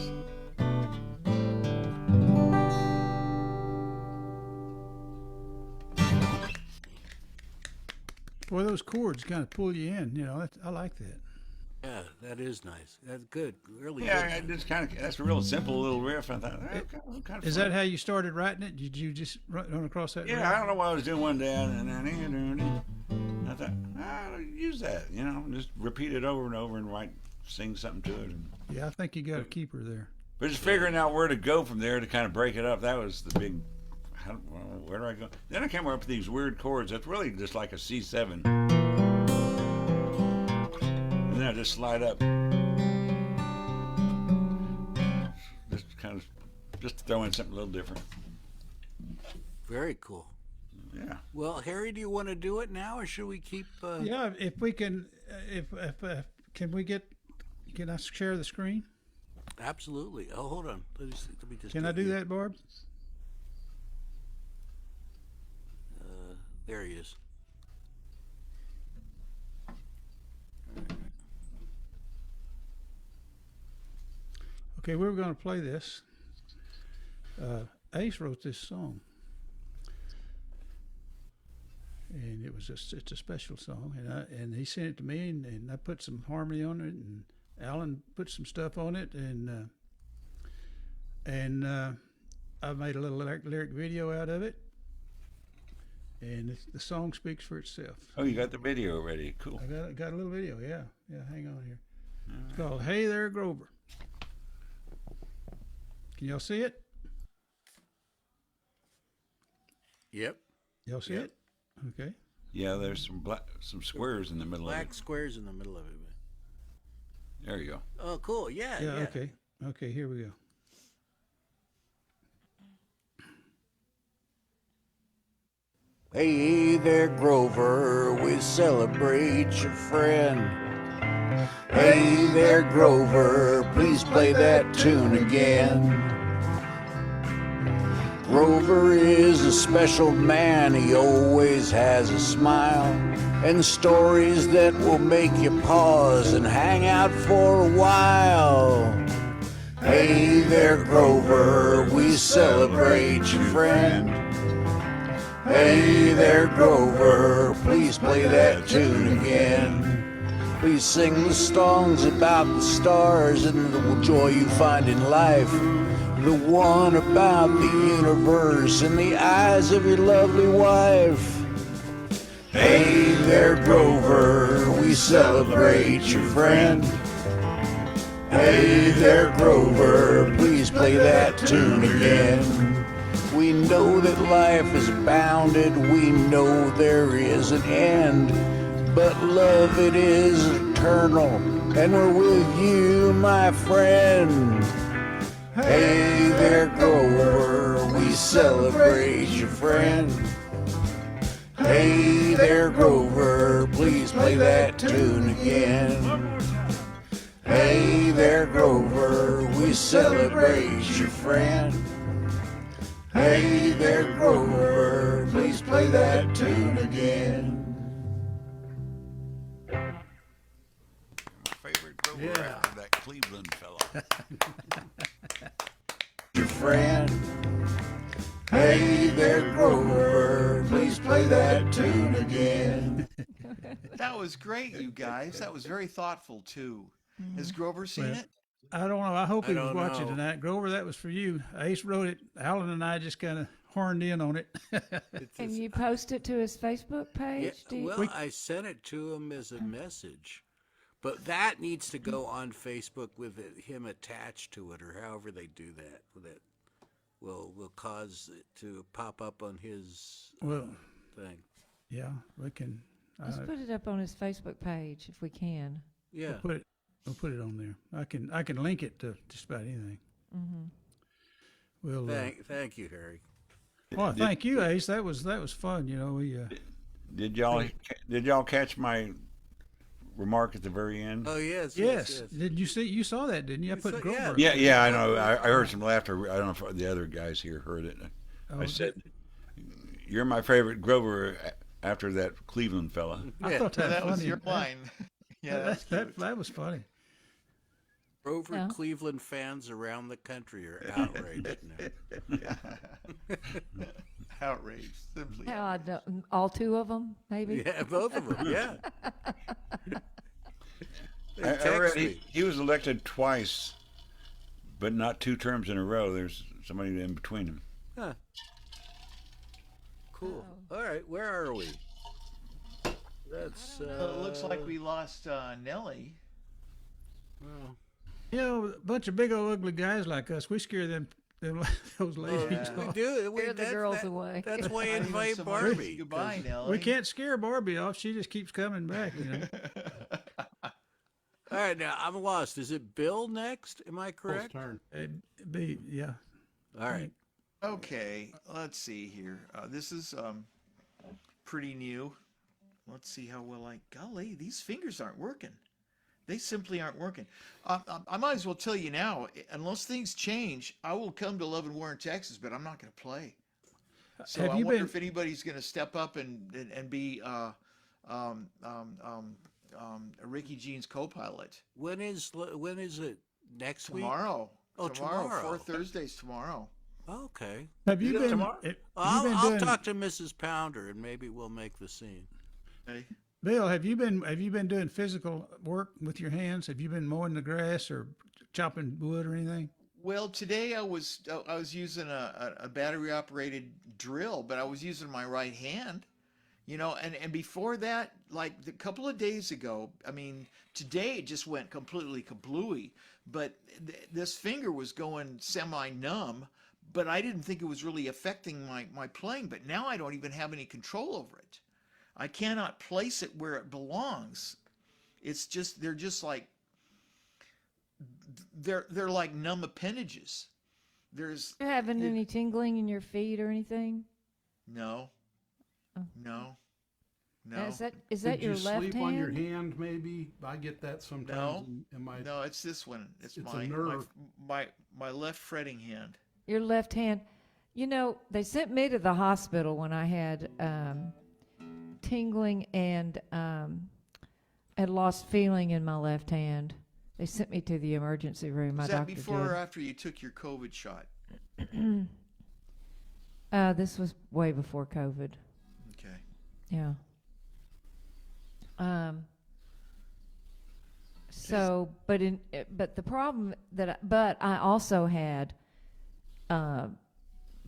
boy, those chords kind of pull you in. I like that. Yeah, that is nice. That's good. Really Yeah, good. I just that's a real simple little riff. I thought, kind of Is fun. that how you started writing it? Did you just run across that? Yeah, I don't know what I was doing one day, and I thought, I'll use that, just repeat it over and over and sing something to it. Yeah, I think you got a keeper there. But just figuring out where to go from there to kind of break it up, that was the big, where do I go? Then I came up with these weird chords. That's really just like a C7. And then I just slide up. Just throw in something a little different. Very cool. Yeah. Well, Harry, do you want to do it now, or should we keep? Yeah, if we can, can I share the screen? Absolutely. Oh, hold on. Let me just. Can I do that, Barb? There he is. Okay, we were going to play this. Ace wrote this song, and it's a special song, and he sent it to me, and I put some harmony on it, and Alan put some stuff on it, and I made a little lyric video out of it, and the song speaks for itself. Oh, you got the video already. Cool. I got a little video. Yeah. Hang on here. It's called "Hey There, Grover." Can y'all see it? Yep. Y'all see it? Okay. Yeah, there's some squares in the middle of Black it. squares in the middle of it. There you go. Oh, cool. Yeah. Yeah. Okay. Okay. Here we go. Hey there, Grover, we celebrate your friend. Hey there, Grover, please play that tune again. Grover is a special man, he always has a smile, and stories that will make you pause and hang out for a while. Hey there, Grover, we celebrate your friend. Hey there, Grover, please play that tune again. Please sing the songs about the stars and the joy you find in life. The one about the universe in the eyes of your lovely wife. Hey there, Grover, we celebrate your friend. Hey there, Grover, please play that tune again. We know that life is bounded, we know there is an end, but love it is eternal, and we're with you, my friend. Hey there, Grover, we celebrate your friend. Hey there, Grover, please play that tune again. Hey there, Grover, we celebrate your friend. Hey there, Grover, please play that tune again. My favorite Grover after that Cleveland fella. Your friend. Hey there, Grover, please play that tune again. That was great, you guys. That was very thoughtful too. Has Grover seen Well, it? I don't know. I hope he was don't watching know. tonight. Grover, that was for you. Ace wrote it. Alan and I just kind of horned in on it. Can you post it to his Facebook Yeah, page? well, I sent it to him as a message, but that needs to go on Facebook with him attached to it, or however they do that. That will cause it to pop up on his Well, thing. yeah, we can. Let's put it up on his Facebook page if we can. Yeah. We'll put it on there. I can link it to just about anything. Mm-hmm. We'll. Thank you, Harry. Well, thank you, Ace. That was fun. You know, we. Did y'all catch my remark at the very end? Oh yes. Yes. Did you see? You saw that, didn't you? I put Grover. Yeah, I know. I heard some laughter. I don't know if the other guys here heard it. Oh, I said, "You're my favorite Grover." After that Cleveland fella. I thought that was funny. your line. Yeah, that was funny. Grover Yeah. Cleveland fans around the country are outraged now. outraged. Simply. How I don't, all two of them, maybe. Yeah, both of them. Yeah. I text read me. he was elected twice, but not 2 terms in a row. There's somebody in between them. Huh. Cool. All right, where are we? That's Well, it looks like we lost Nellie. well, You know, a bunch of big old ugly guys like us, we scare them those ladies Yeah. we off. do. Scare the girls away. That's why I Not even invite so much Barbie. Goodbye, 'cause- Nellie. We can't scare Barbie off. She just keeps coming back, you know. All right, now I'm lost. Is it Bill next? Am I Bill's correct? turn. It'd be, yeah. All right. Okay, let's see here. This is pretty new. Let's see how well golly, these fingers aren't working. They simply aren't working. I might as well tell you now, unless things change, I will come to Love and Warren, Texas, but I'm not going to play. So Have I you wonder been- if anybody's going to step up and be Ricky Jean's co-pilot When is it? Next week? tomorrow. Oh, tomorrow. tomorrow. 4 Thursdays tomorrow. Okay. Have you You go been, tomorrow? I'll, been I'll doing- talk to Mrs. Pounder and maybe we'll make the scene. Okay. Bill, have you been doing physical work with your hands? Have you been mowing the grass or chopping wood or anything? Well, today I was using a battery operated drill, but I was using my right hand, and before that, like a couple of days ago, I mean, today it just went completely kablooey, but this finger was going semi-numb, but I didn't think it was really affecting my playing, but now I don't even have any control over it. I cannot place it where it belongs. It's just, they're like numb appendages. There's You having any tingling in your feet or anything? no, Oh. no. Is that Did your you left sleep hand? on your hand? Maybe I get that sometimes. No. In my No, it's this one. It's It's a my nerve. my left fretting hand. Your left hand. You know, they sent me to the hospital when I had tingling and had lost feeling in my left hand. They sent me to the emergency room. My Was that doctor before or did. after you took your COVID shot? This was way before COVID. Okay. Yeah. So, but the problem but I also had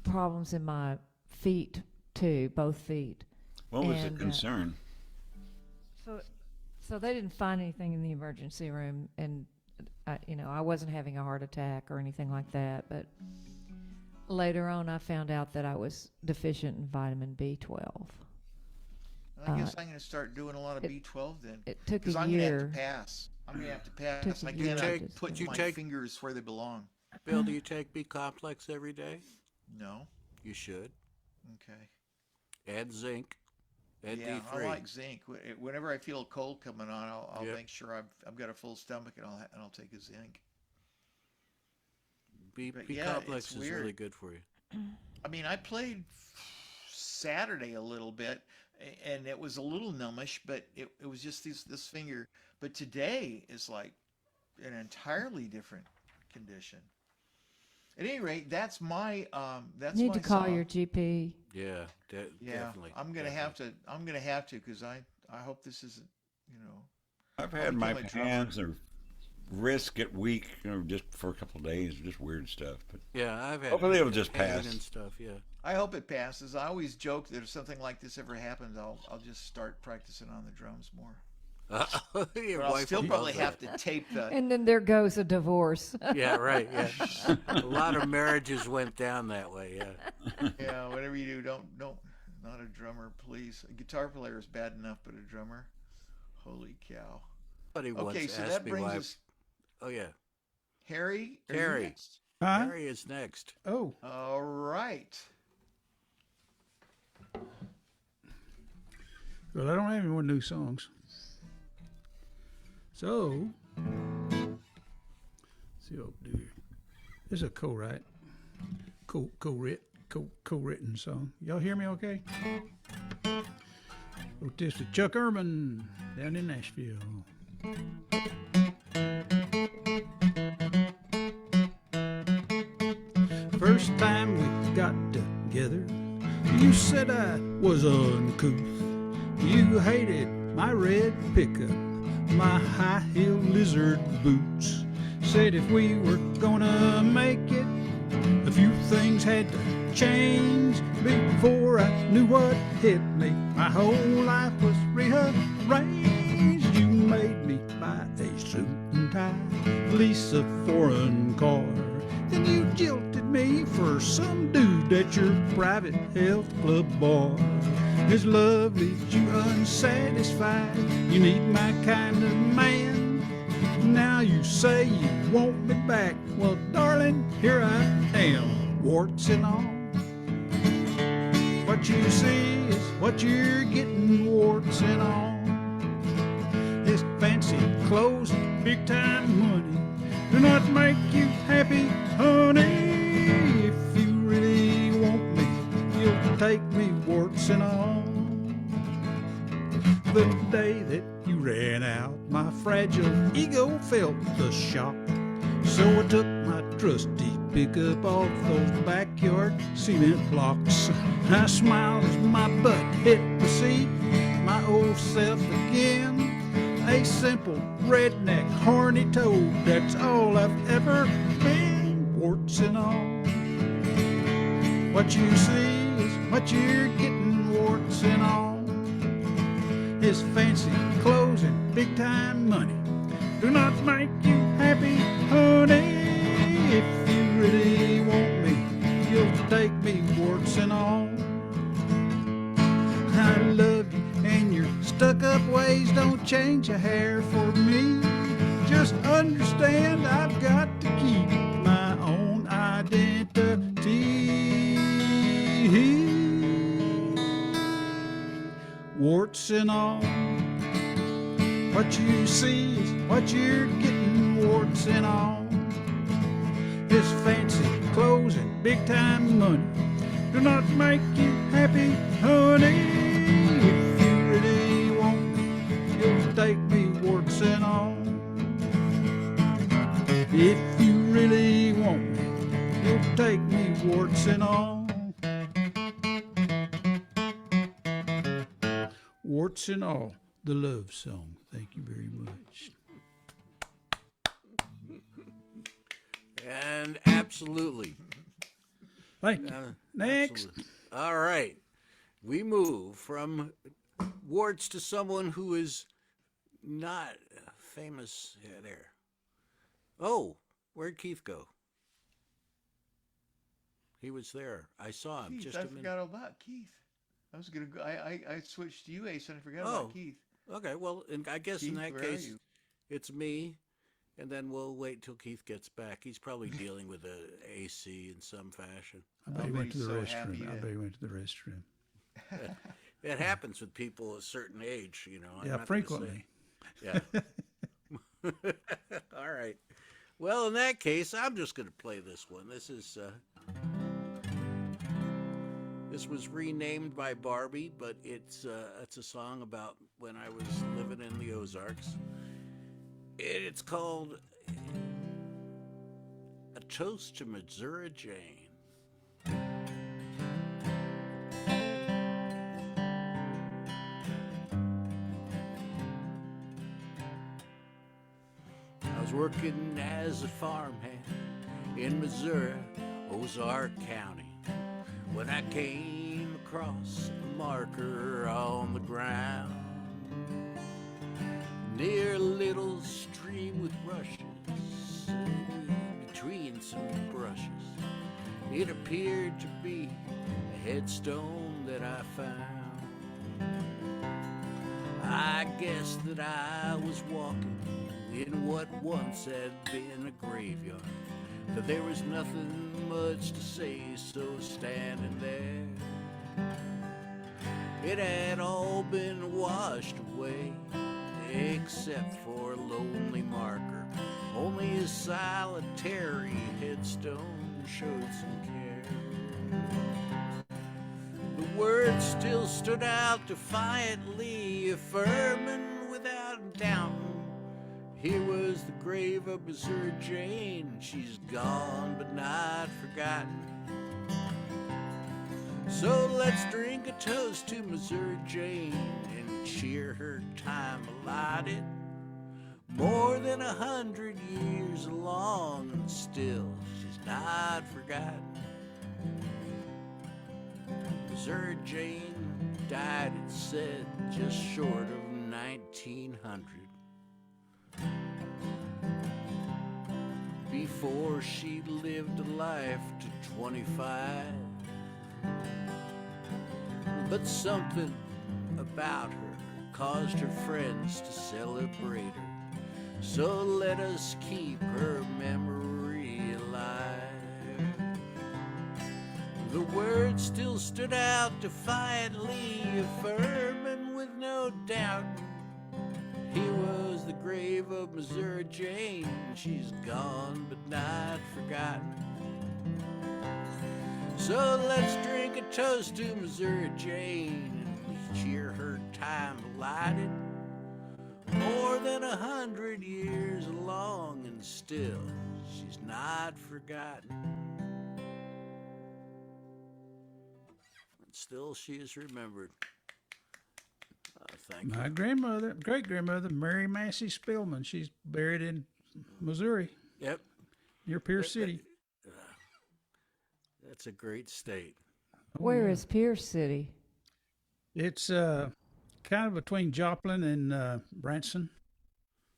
problems in my feet too, both feet. What was the And, concern? So they didn't find anything in the emergency room, and I wasn't having a heart attack or anything like that. But later on, I found out that I was deficient in vitamin B12. I guess I'm going to start doing a lot of B12 then. It took Because a I'm going to have year. to pass. I'm going to have to pass. Took I a year cannot to put discover. my fingers where they belong. Bill, do you take B complex every day? No. You should. Okay. Add zinc. Add Yeah, D3. I like zinc. Whenever I feel a cold coming on, I'll Yep. make sure I've got a full stomach and I'll take a zinc. B But B yeah, complex it's is weird. really good for you. I mean, I played Saturday a little bit, and it was a little numbish, but it was just this finger. But today is like an entirely different condition. At any rate, that's my that's You need my to call song. your GP. Yeah, Yeah, definitely. I'm gonna definitely. have to because I hope this isn't I've I'll had my become a drummer. hands or wrists get weak, just for a couple of days, just weird stuff. But Yeah, I've had Hopefully it'll just pain pass. and stuff. Yeah. I hope it passes. I always joke that if something like this ever happens, I'll just start practicing on the drums more. Your But I'll wife still will probably love have that. to tape the. And then there goes a divorce. Yeah, right. Yeah, a lot of marriages went down that way. Yeah. Yeah, whatever you do, don't not a drummer, please. A guitar player is bad enough, but a drummer, holy cow. Somebody Okay, once so asked that me brings why. us Oh yeah, Harry. Are you Harry. next? Huh? Harry is next. Oh, All right. well, I don't have any more new songs. So, let's see what I'll do here. This is a co-written song. Y'all hear me okay? Wrote this with Chuck Erman down in Nashville. First time we got together, you said I was uncouth. You hated my red pickup, my high-heeled lizard boots. Said if we were gonna make it, a few things had to change. Before I knew what hit me, my whole life was rearranged. You made me buy a suit and tie, lease a foreign car. Then you jilted me for some dude at your private health club bar. His love leaves you unsatisfied. You need my kind of man. Now you say you want me back. Well, darling, here I am, warts and all. What you see is what you're getting, warts and all. His fancy clothes and big time money do not make you happy, honey. If you really want me, you'll take me, warts and all. The day that you ran out, my fragile ego felt the shock. So I took my trusty pickup off those backyard cement blocks. I smiled as my butt hit the seat, my old self again. A simple redneck horny toad, that's all I've ever been, warts and all. What you see is what you're getting, warts and all. His fancy clothes and big time money do not make you happy, honey. If you really want me, you'll take me, warts and all. I love you and your stuck-up ways don't change a hair for me. Just understand I've got to keep my own identity. Warts and all. What you see is what you're getting, warts and all. His fancy clothes and big-time money do not make you happy, honey. If you really want me, you'll take me, warts and all. If you really want me, you'll take me, warts and all. Warts and all, the love song. Thank you very much. And absolutely. Thank you. Next. Absolutely. All right. We move from warts to someone who is not famous. Yeah, there. Oh, where'd Keith go? He was there. I saw him. Keith, just I a minute. forgot all about Keith. I was gonna go. I switched to you, Ace, and I forgot about Keith. Okay. Well, I guess Keith, in that where are case, you? it's me, and then we'll wait till Keith gets back. He's probably dealing with the AC in some fashion. I bet he went to the Nobody's so happy restroom. I to- bet he went to the restroom. It happens with people a certain age, you know. I'm Yeah, not gonna say- frequently. Yeah. All right. Well, in that case, I'm just going to play this one. This was renamed by Barbe, but it's a song about when I was living in the Ozarks. It's called A Toast to Missouri Jane. I was working as a farmhand in Missouri, Ozark County, when I came across a marker on the ground near a little stream with rushes, between some brushes. It appeared to be a headstone that I found. I guess that I was walking in what once had been a graveyard, but there was nothing much to say, so standing there, it had all been washed away, except for a lonely marker. Only a solitary headstone showed some care. The words still stood out defiantly, affirming without doubting. Here was the grave of Missouri Jane. She's gone but not forgotten. So let's drink a toast to Missouri Jane and cheer her time allotted. More than 100 years along, and still she's not forgotten. Missouri Jane died, it said, just short of 1900. Before she lived a life to 25. But something about her caused her friends to celebrate her. So let us keep her memory alive. The words still stood out defiantly, affirming with no doubt. He was the grave of Missouri Jane. She's gone but not forgotten. So let's drink a toast to Missouri Jane and cheer her time blighted. More than 100 years along, and still she's not forgotten. And still she is remembered. Thank you. My grandmother, great grandmother, Mary Massey Spillman, she's buried in Missouri, Yep. near Pierce City. That's a great state. Where is Pierce City? It's kind of between Joplin and Branson,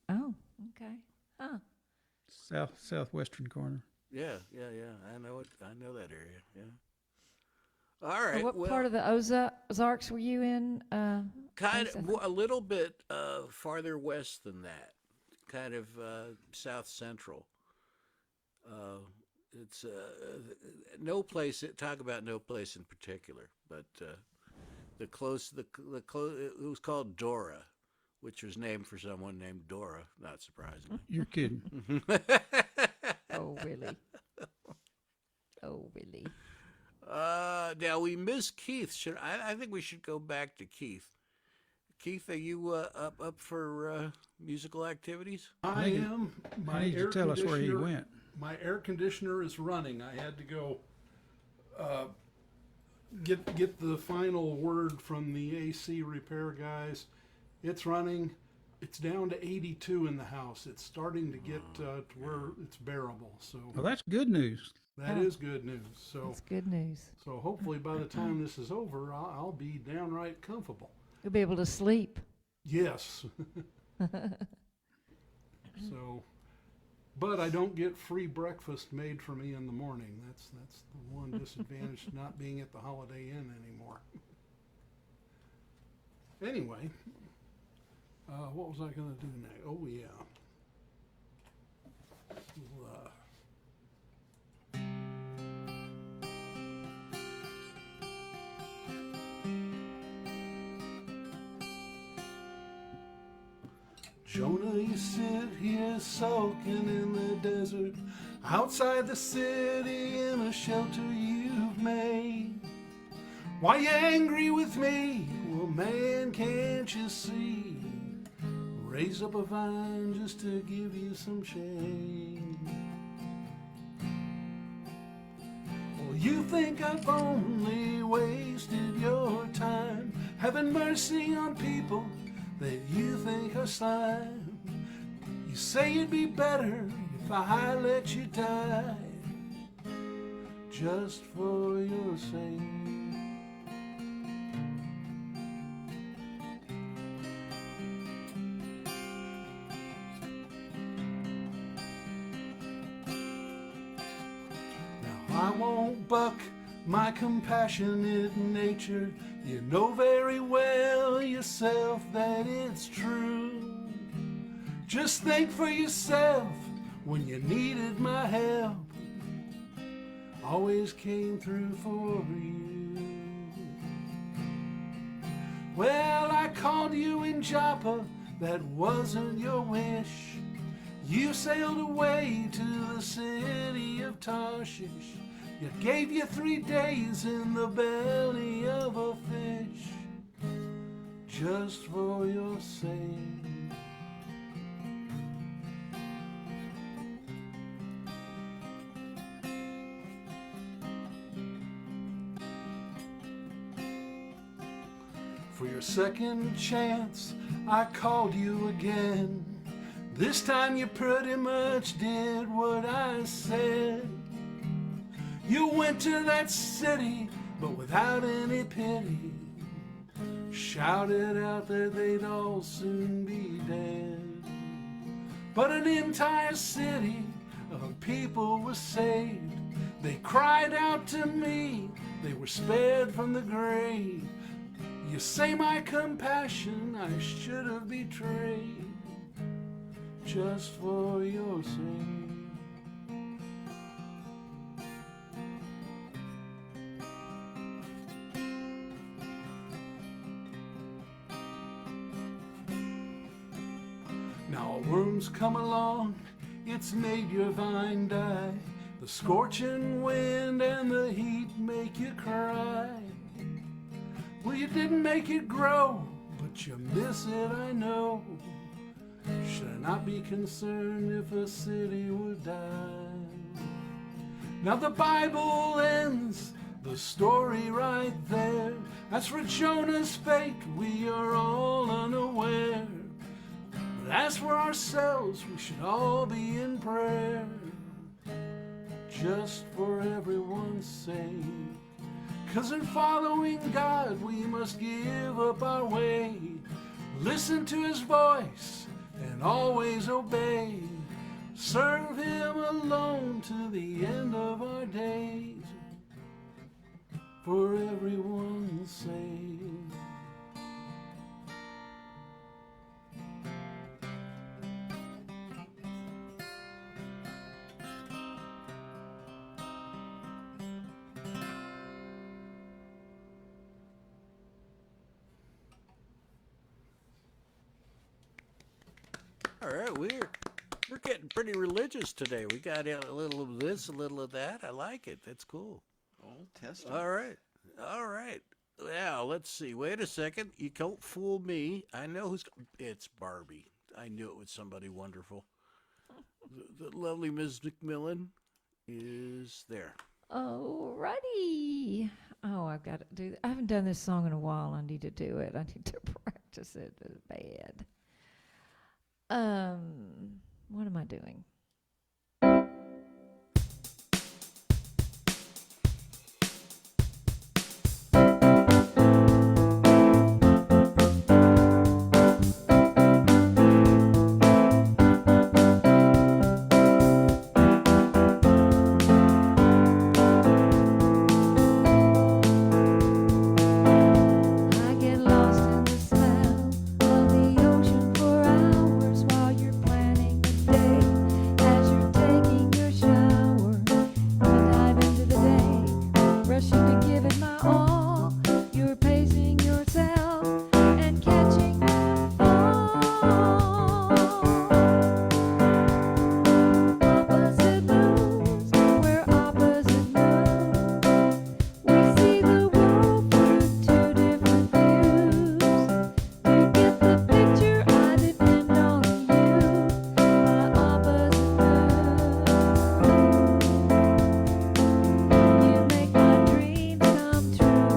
Oh, okay. Huh. southwestern corner. Yeah. I know it. I know that area. Yeah. All right. What well, part of the Ozarks were you in? kind Asa? of a little bit farther west than that, kind of south central. It's no place. Talk about no place in particular, but the close. It was called Dora, which was named for someone named Dora. Not surprising. You're kidding. Oh, really? Oh, really? Now we miss Keith. I think we should go back to Keith. Keith, are you up for musical activities? I am. I need you to tell us where he went. My air conditioner is running. I had to go get the final word from the AC repair guys. It's running. It's down to 82 in the house. It's starting to get to where it's bearable. So Well, that's good news. that is good news. So That's good news. so hopefully by the time this is over, I'll be downright comfortable. You'll be able to sleep. Yes. So, but I don't get free breakfast made for me in the morning. That's the one disadvantage to not being at the Holiday Inn anymore. Anyway, what was I going to do next? Oh yeah. Jonah, you sit here sulking in the desert, outside the city in a shelter you've made. Why you angry with me? Well, man, can't you see? Raise up a vine just to give you some shade. Well, you think I've only wasted your time, having mercy on people that you think are slime. You say it'd be better if I let you die, just for your sake. Now I won't buck my compassionate nature. You know very well yourself that it's true. Just think for yourself when you needed my help. Always came through for you. Well, I called you in Joppa, that wasn't your wish. You sailed away to the city of Tarshish. It gave you 3 days in the belly of a fish, just for your sake. For your second chance, I called you again. This time you pretty much did what I said. You went to that city, but without any pity, shouted out that they'd all soon be dead. But an entire city of people was saved. They cried out to me, they were spared from the grave. You say my compassion I should have betrayed, just for your sake. Now a worm's come along, it's made your vine die. The scorching wind and the heat make you cry. Well, you didn't make it grow, but you miss it, I know. Should I not be concerned if a city would die? Now the Bible ends the story right there. As for Jonah's fate, we are all unaware. But as for ourselves, we should all be in prayer, just for everyone's sake. 'Cause in following God, we must give up our way, listen to his voice, and always obey. Serve him alone to the end of our days, for everyone's sake. All right, we're getting pretty religious today. We got a little of this, a little of that. I like it. That's cool. Old Testament. All right. All right. Now, let's see. Wait a second. You don't fool me. I know who's... It's Barbie. I knew it was somebody wonderful. The lovely Ms. McMillen is there. Alrighty. Oh, I've got to do. I haven't done this song in a while. I need to do it. I need to practice it. It's bad. What am I doing? I get lost in the smell of the ocean for hours while you're planning the day. As you're taking your shower, you dive into the day, rushing to give it my all. You're pacing yourself and catching that fall. Opposite moons, we're opposite moons. We see the world through two different views. To get the picture, I depend on you, my opposite moon. You make my dreams come true.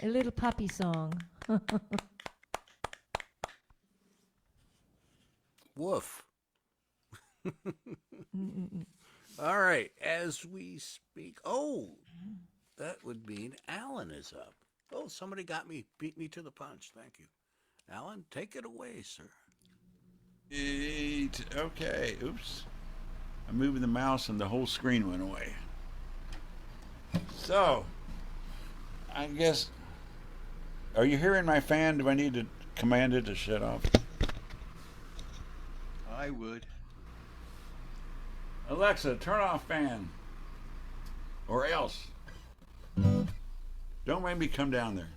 A little puppy song. Woof. All right, as we speak. Oh, that would mean Alan is up. Oh, somebody beat me to the punch. Thank you. Alan, take it away, sir. Okay, oops. I'm moving the mouse and the whole screen went away. So, I guess, are you hearing my fan? Do I need to command it to shut off? I would. Alexa, turn off fan. Or else. Don't make me come down there.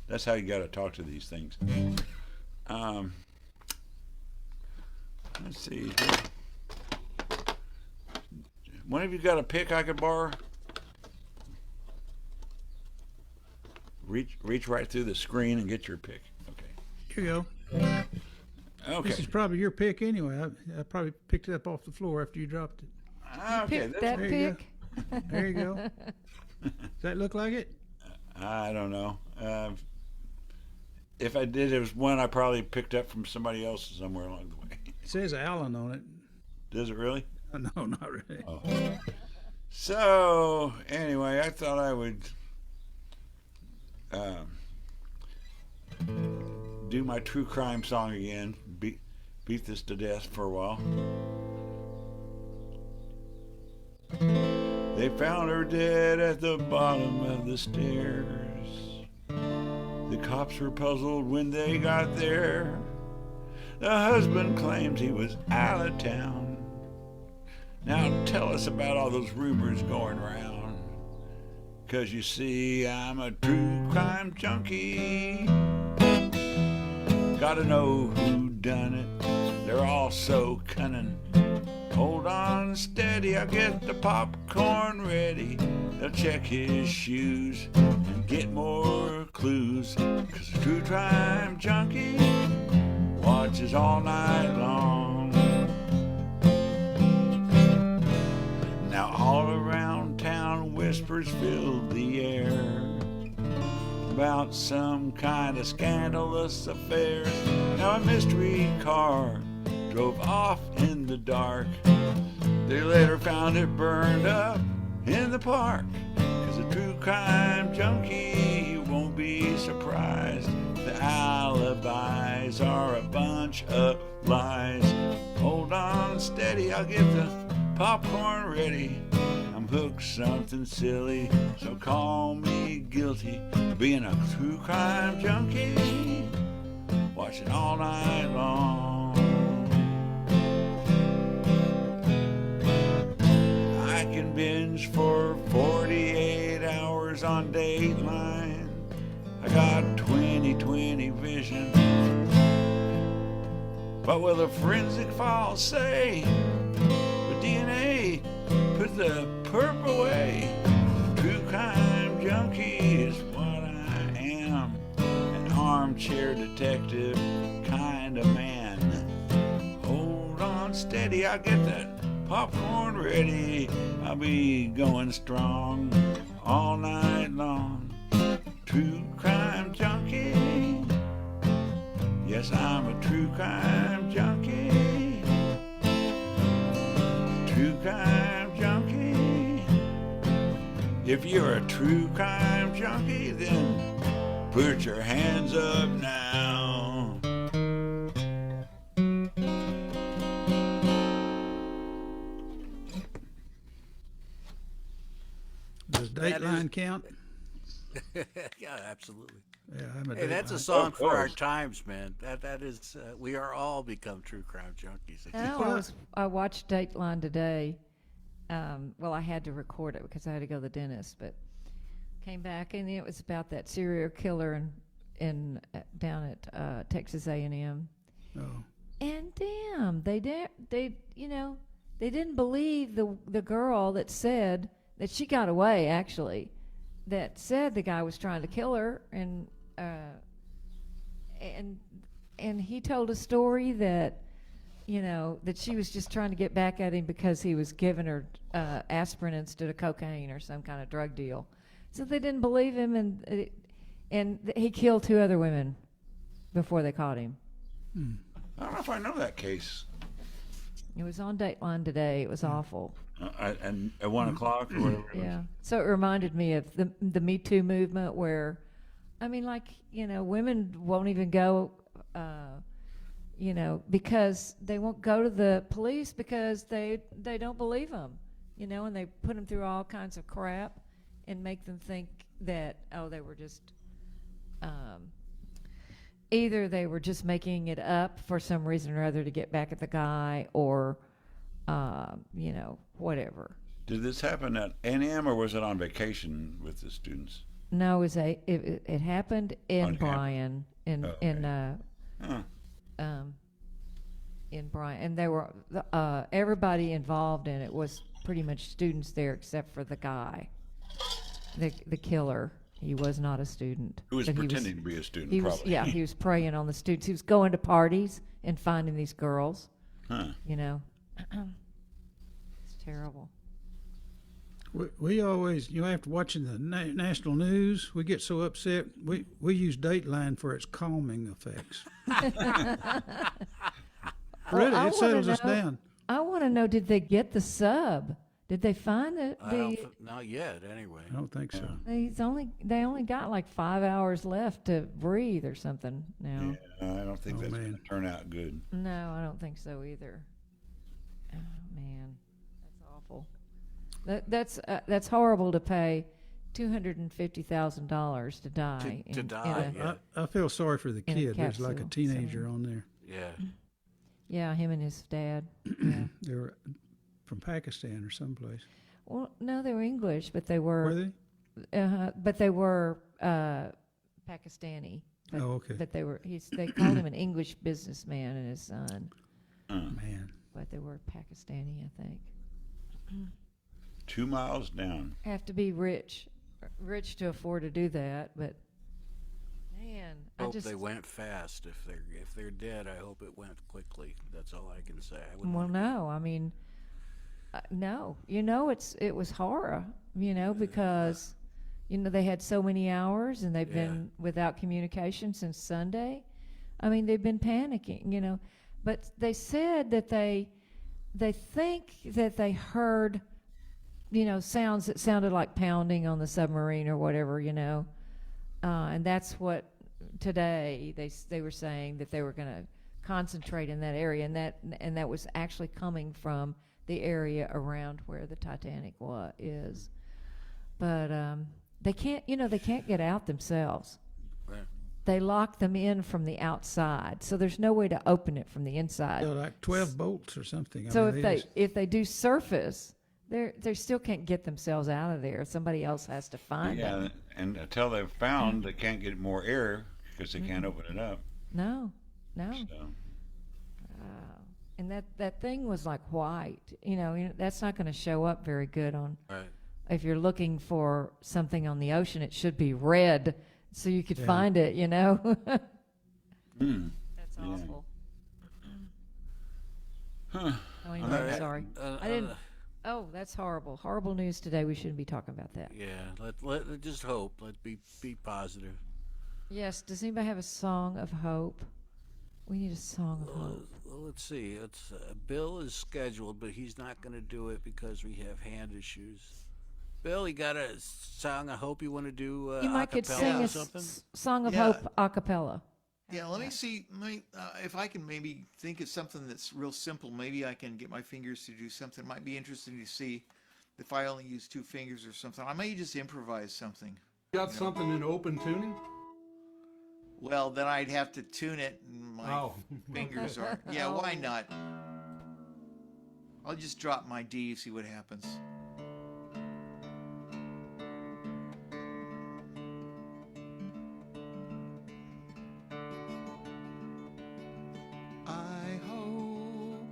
That's how you got to talk to these things. Let's see. One of you got a pick I could borrow? Reach right through the screen and get your pick. Okay. Here you go. Okay. This is probably your pick anyway. I probably picked it up off the floor after you dropped it. Okay. Pick that There you go. pick. There you go. Does that look like it? I don't know. If I did, it was one I probably picked up from somebody else somewhere along the way. It says Allen on it. Does it really? No, not really. Oh. So anyway, I thought I would do my true crime song again. Beat this to death for a while. They found her dead at the bottom of the stairs. The cops were puzzled when they got there. The husband claims he was out of town. Now tell us about all those rumors going around. 'Cause you see, I'm a true crime junkie. Gotta know who done it. They're all so cunning. Hold on steady, I'll get the popcorn ready. They'll check his shoes and get more clues. 'Cause a true crime junkie watches all night long. Now all around town whispers fill the air about some kind of scandalous affair. Now a mystery car drove off in the dark. They later found it burned up in the park. 'Cause a true crime junkie won't be surprised. The alibis are a bunch of lies. Hold on steady, I'll get the popcorn ready. I'm hooked something silly, so call me guilty of being a true crime junkie, watching all night long. I can binge for 48 hours on Dateline. I got 20/20 vision. What will the forensic files say? The DNA put the perp away. True crime junkie is what I am. An armchair detective kind of man. Hold on steady, I'll get that popcorn ready. I'll be going strong all night long. True crime junkie. Yes, I'm a true crime junkie. True crime junkie. If you're a true crime junkie, then put your hands up now. Does Dateline count? Yeah, absolutely. Yeah, I'm a Hey, that's a Dateline. song Of for our course. times, man. That is, we are all become true crime junkies. I watched Dateline today. Well, I had to record it because I had to go to the dentist, but came back and it was about that serial killer in down at Texas A&M. Oh. And damn, they didn't believe the girl that said that she got away. Actually, that said the guy was trying to kill her, and he told a story that that she was just trying to get back at him because he was giving her aspirin instead of cocaine or some kind of drug deal. So they didn't believe him, and he killed 2 other women before they caught him. I don't know if I know that case. It was on Dateline today. It was awful. And at 1 o'clock or whatever. it was. Yeah. So it reminded me of the Me Too movement, where, I mean, like, women won't even go, because they won't go to the police because they don't believe them, and they put them through all kinds of crap and make them think that, they were just, either they were just making it up for some reason or other to get back at the guy, or, whatever. Did this happen at A&M or was it on vacation with the students? No, it happened in On campus. Bryan, Huh. in Bryan, and they were everybody involved in it was pretty much students there, except for the guy, the killer. He was not a student. Who was but pretending to be a student, He probably. was, yeah, he was preying on the students. He was going to parties and finding these girls. Huh. It's terrible. We always, after watching the national news, we get so upset. We use Dateline for its calming effects. Really, I it settles wanna us know- down. I want to know, did they get the sub? Did they find Not yet, anyway. I don't think so. they only got like 5 hours left to breathe or something now. Yeah, I don't think that's going man. to turn out good. No, I don't think so either. Oh man, that's awful. That's horrible to pay $250,000 to die. To in die, a- yeah. I feel sorry for the In a kid. There's like a capsule teenager somewhere. on there. Yeah. Yeah, him and his dad. Yeah. They were from Pakistan or someplace. Well, no, they were English, but they Were were. they? But they were Pakistani. But, Oh, okay. But they were. They called him an English businessman and his son, Man. but they were Pakistani, I think. 2 miles down. Have to be rich to afford to do that. But man, Hope they went fast. If they're dead, I hope it went quickly. That's all I can say. I wouldn't Well, want- no, I mean, no. It was horror. Because they had so many hours and they've Yeah. been without communication since Sunday. I mean, they've been panicking. But they said that they think that they heard, sounds that sounded like pounding on the submarine or whatever, and that's what today they were saying, that they were going to concentrate in that area, and that was actually coming from the area around where the Titanic is. But they can't get out themselves. Right. They lock them in from the outside, so there's no way to open it from the inside. They're like 12 bolts or something. So I mean, if they do surface, they still can't get themselves out of there. Somebody else has to find them. Yeah, and until they're found, they can't get more air because they can't open it up. No. So, And that thing was like white. That's not going to show up very good on. Right. If you're looking for something on the ocean, it should be red so you could find it. That's yeah. awful. Huh. Oh, anyway, All right. sorry. I didn't. Oh, that's horrible. Horrible news today. We shouldn't be talking about that. Yeah. Let just hope. Let's be positive. Yes. Does anybody have a song of hope? We need a song of hope. Well, let's see. Bill is scheduled, but he's not going to do it because we have hand issues. Bill, you got a song of hope you want to do? You might could acapella sing or a something? song of Yeah. hope a cappella. Yeah, let me see if I can maybe think of something that's real simple. Maybe I can get my fingers to do something. It might be interesting to see if I only use 2 fingers or something. I may just improvise something. Got something in open tuning? Well, then I'd have to tune it, and my Oh. fingers are. Yeah, why not? I'll just drop my D, see what happens. I hope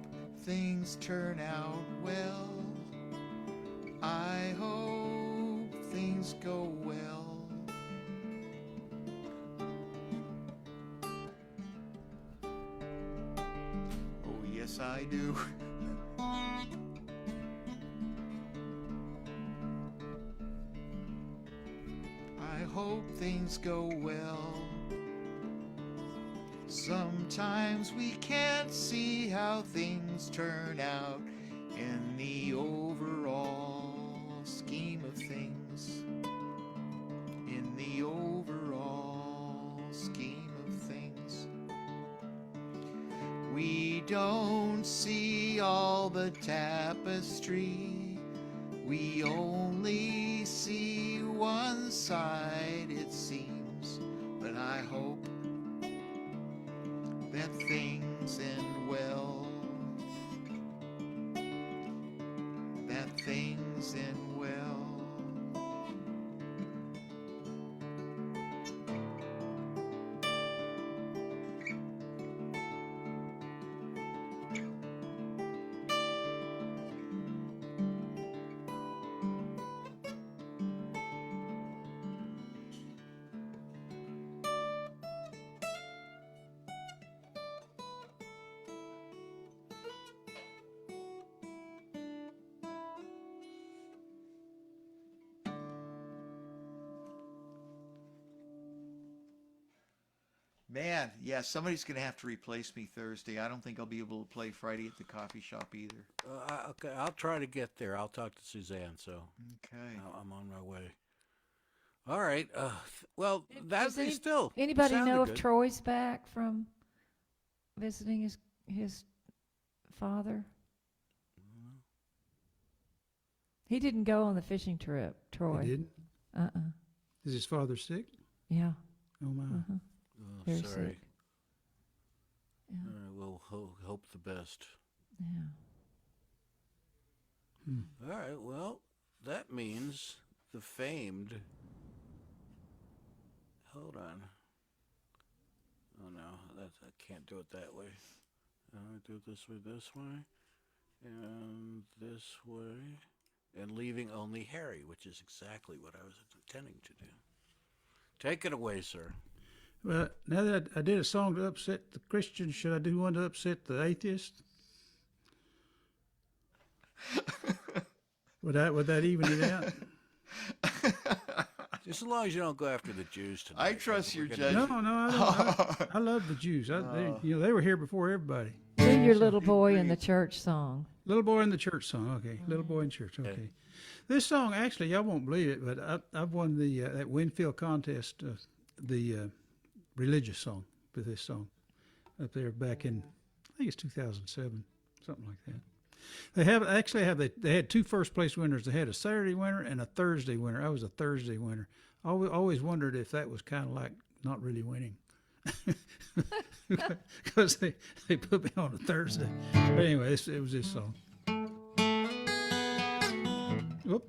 things turn out well. I hope things go well. Oh, yes, I do. hope things go well. Sometimes we can't see how things turn out in the overall scheme of things. In the overall scheme of things. We don't see all the tapestry. We only see one side, it seems. But I hope that things end well. That things end well. Man, yeah, somebody's going to have to replace me Thursday. I don't think I'll be able to play Friday at the coffee shop either. Okay, I'll try to get there. I'll talk to Suzanne, so Okay. I'm on my way. All right. Well, that's Does still. Anybody sounded know good. if Troy's back from visiting his father? He didn't go on the fishing trip, Troy. He didn't? Is his father sick? Yeah. Oh, my. Uh-huh. Oh, Very sorry. sick. Yeah. All right, we'll hope the best. Yeah. All right. Well, that means the famed. Hold on. Oh no, I can't do it that way. I do it this way, and this way, and leaving only Harry, which is exactly what I was intending to do. Take it away, sir. Well, now that I did a song to upset the Christians, should I do one to upset the atheists? Would that even it out? Just as long as you don't go after the Jews tonight. I trust your No, judgment. I don't. I love the Jews. They were here before everybody. Do your little boy in the church song. Little Boy in the Church song. Okay, Little Boy in Church. Okay. This song, actually, y'all won't believe it, but I've won the that Winfield contest, the religious song for this song up there back in, I think it's 2007, something like that. They had two first place winners. They had a Saturday winner and a Thursday winner. I was a Thursday winner. I always wondered if that was kind of like not really winning, because they put me on a Thursday. But anyway, it was this song. Whoop.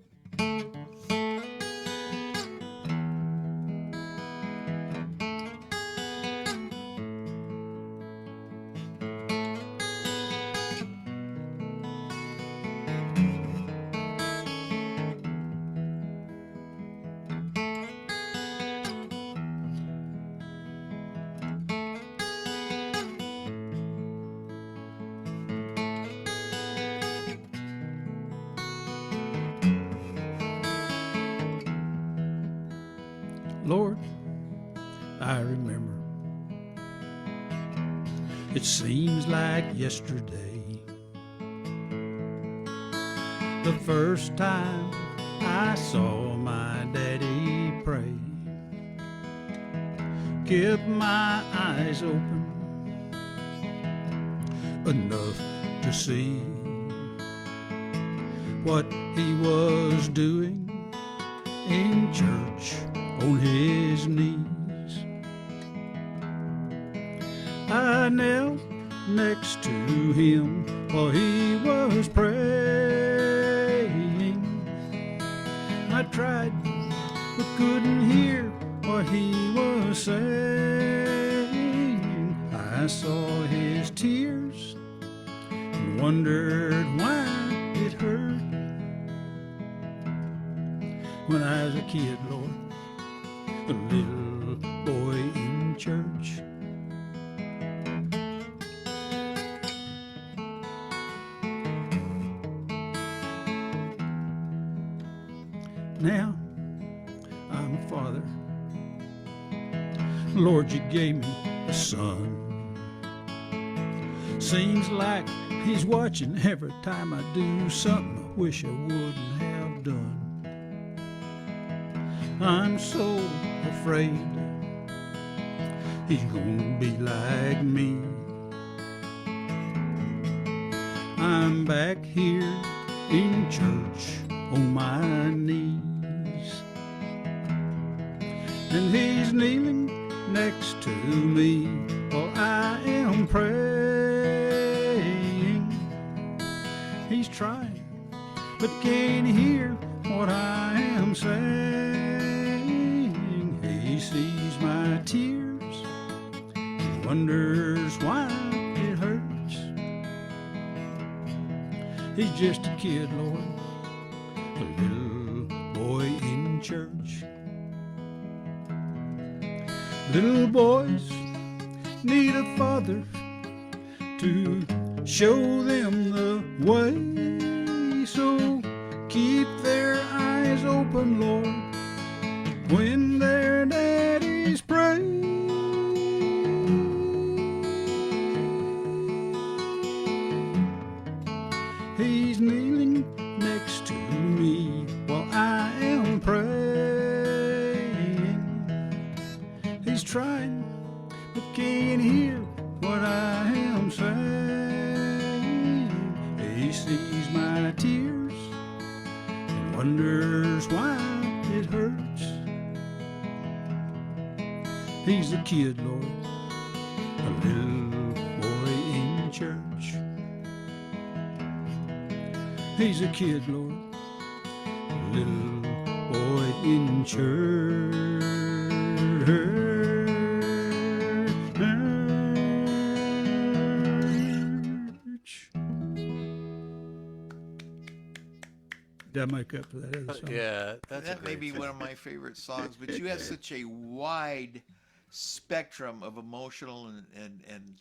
Lord, I remember. It seems like yesterday, the first time I saw my daddy pray. Kept my eyes open enough to see what he was doing in church on his knees. I knelt next to him while he was praying. I tried but couldn't hear what he was saying. I saw his tears and wondered why it hurt. When I was a kid, Lord, a little boy in church. Now I'm a father Lord, you gave me a son. Seems like he's watching every time I do something I wish I wouldn't have done. I'm so afraid he's gonna be like me. I'm back here in church on my knees, and he's kneeling next to me while I am praying. He's trying, but can't hear what I am saying. He sees my tears, he wonders why it hurts. He's just a kid, Lord, a little boy in church. Little boys need a father to show them the way. So keep their eyes open, Lord, when their daddies pray. He's kneeling next to me while I am praying. He's trying, but can't hear what I am saying. He sees my tears and wonders why it hurts. He's a kid, Lord, a little boy in church. He's a kid, Lord, a little boy in church. Did I make up for that other song? Yeah, that's That may be one of my favorite songs, but you have such a wide spectrum of emotional and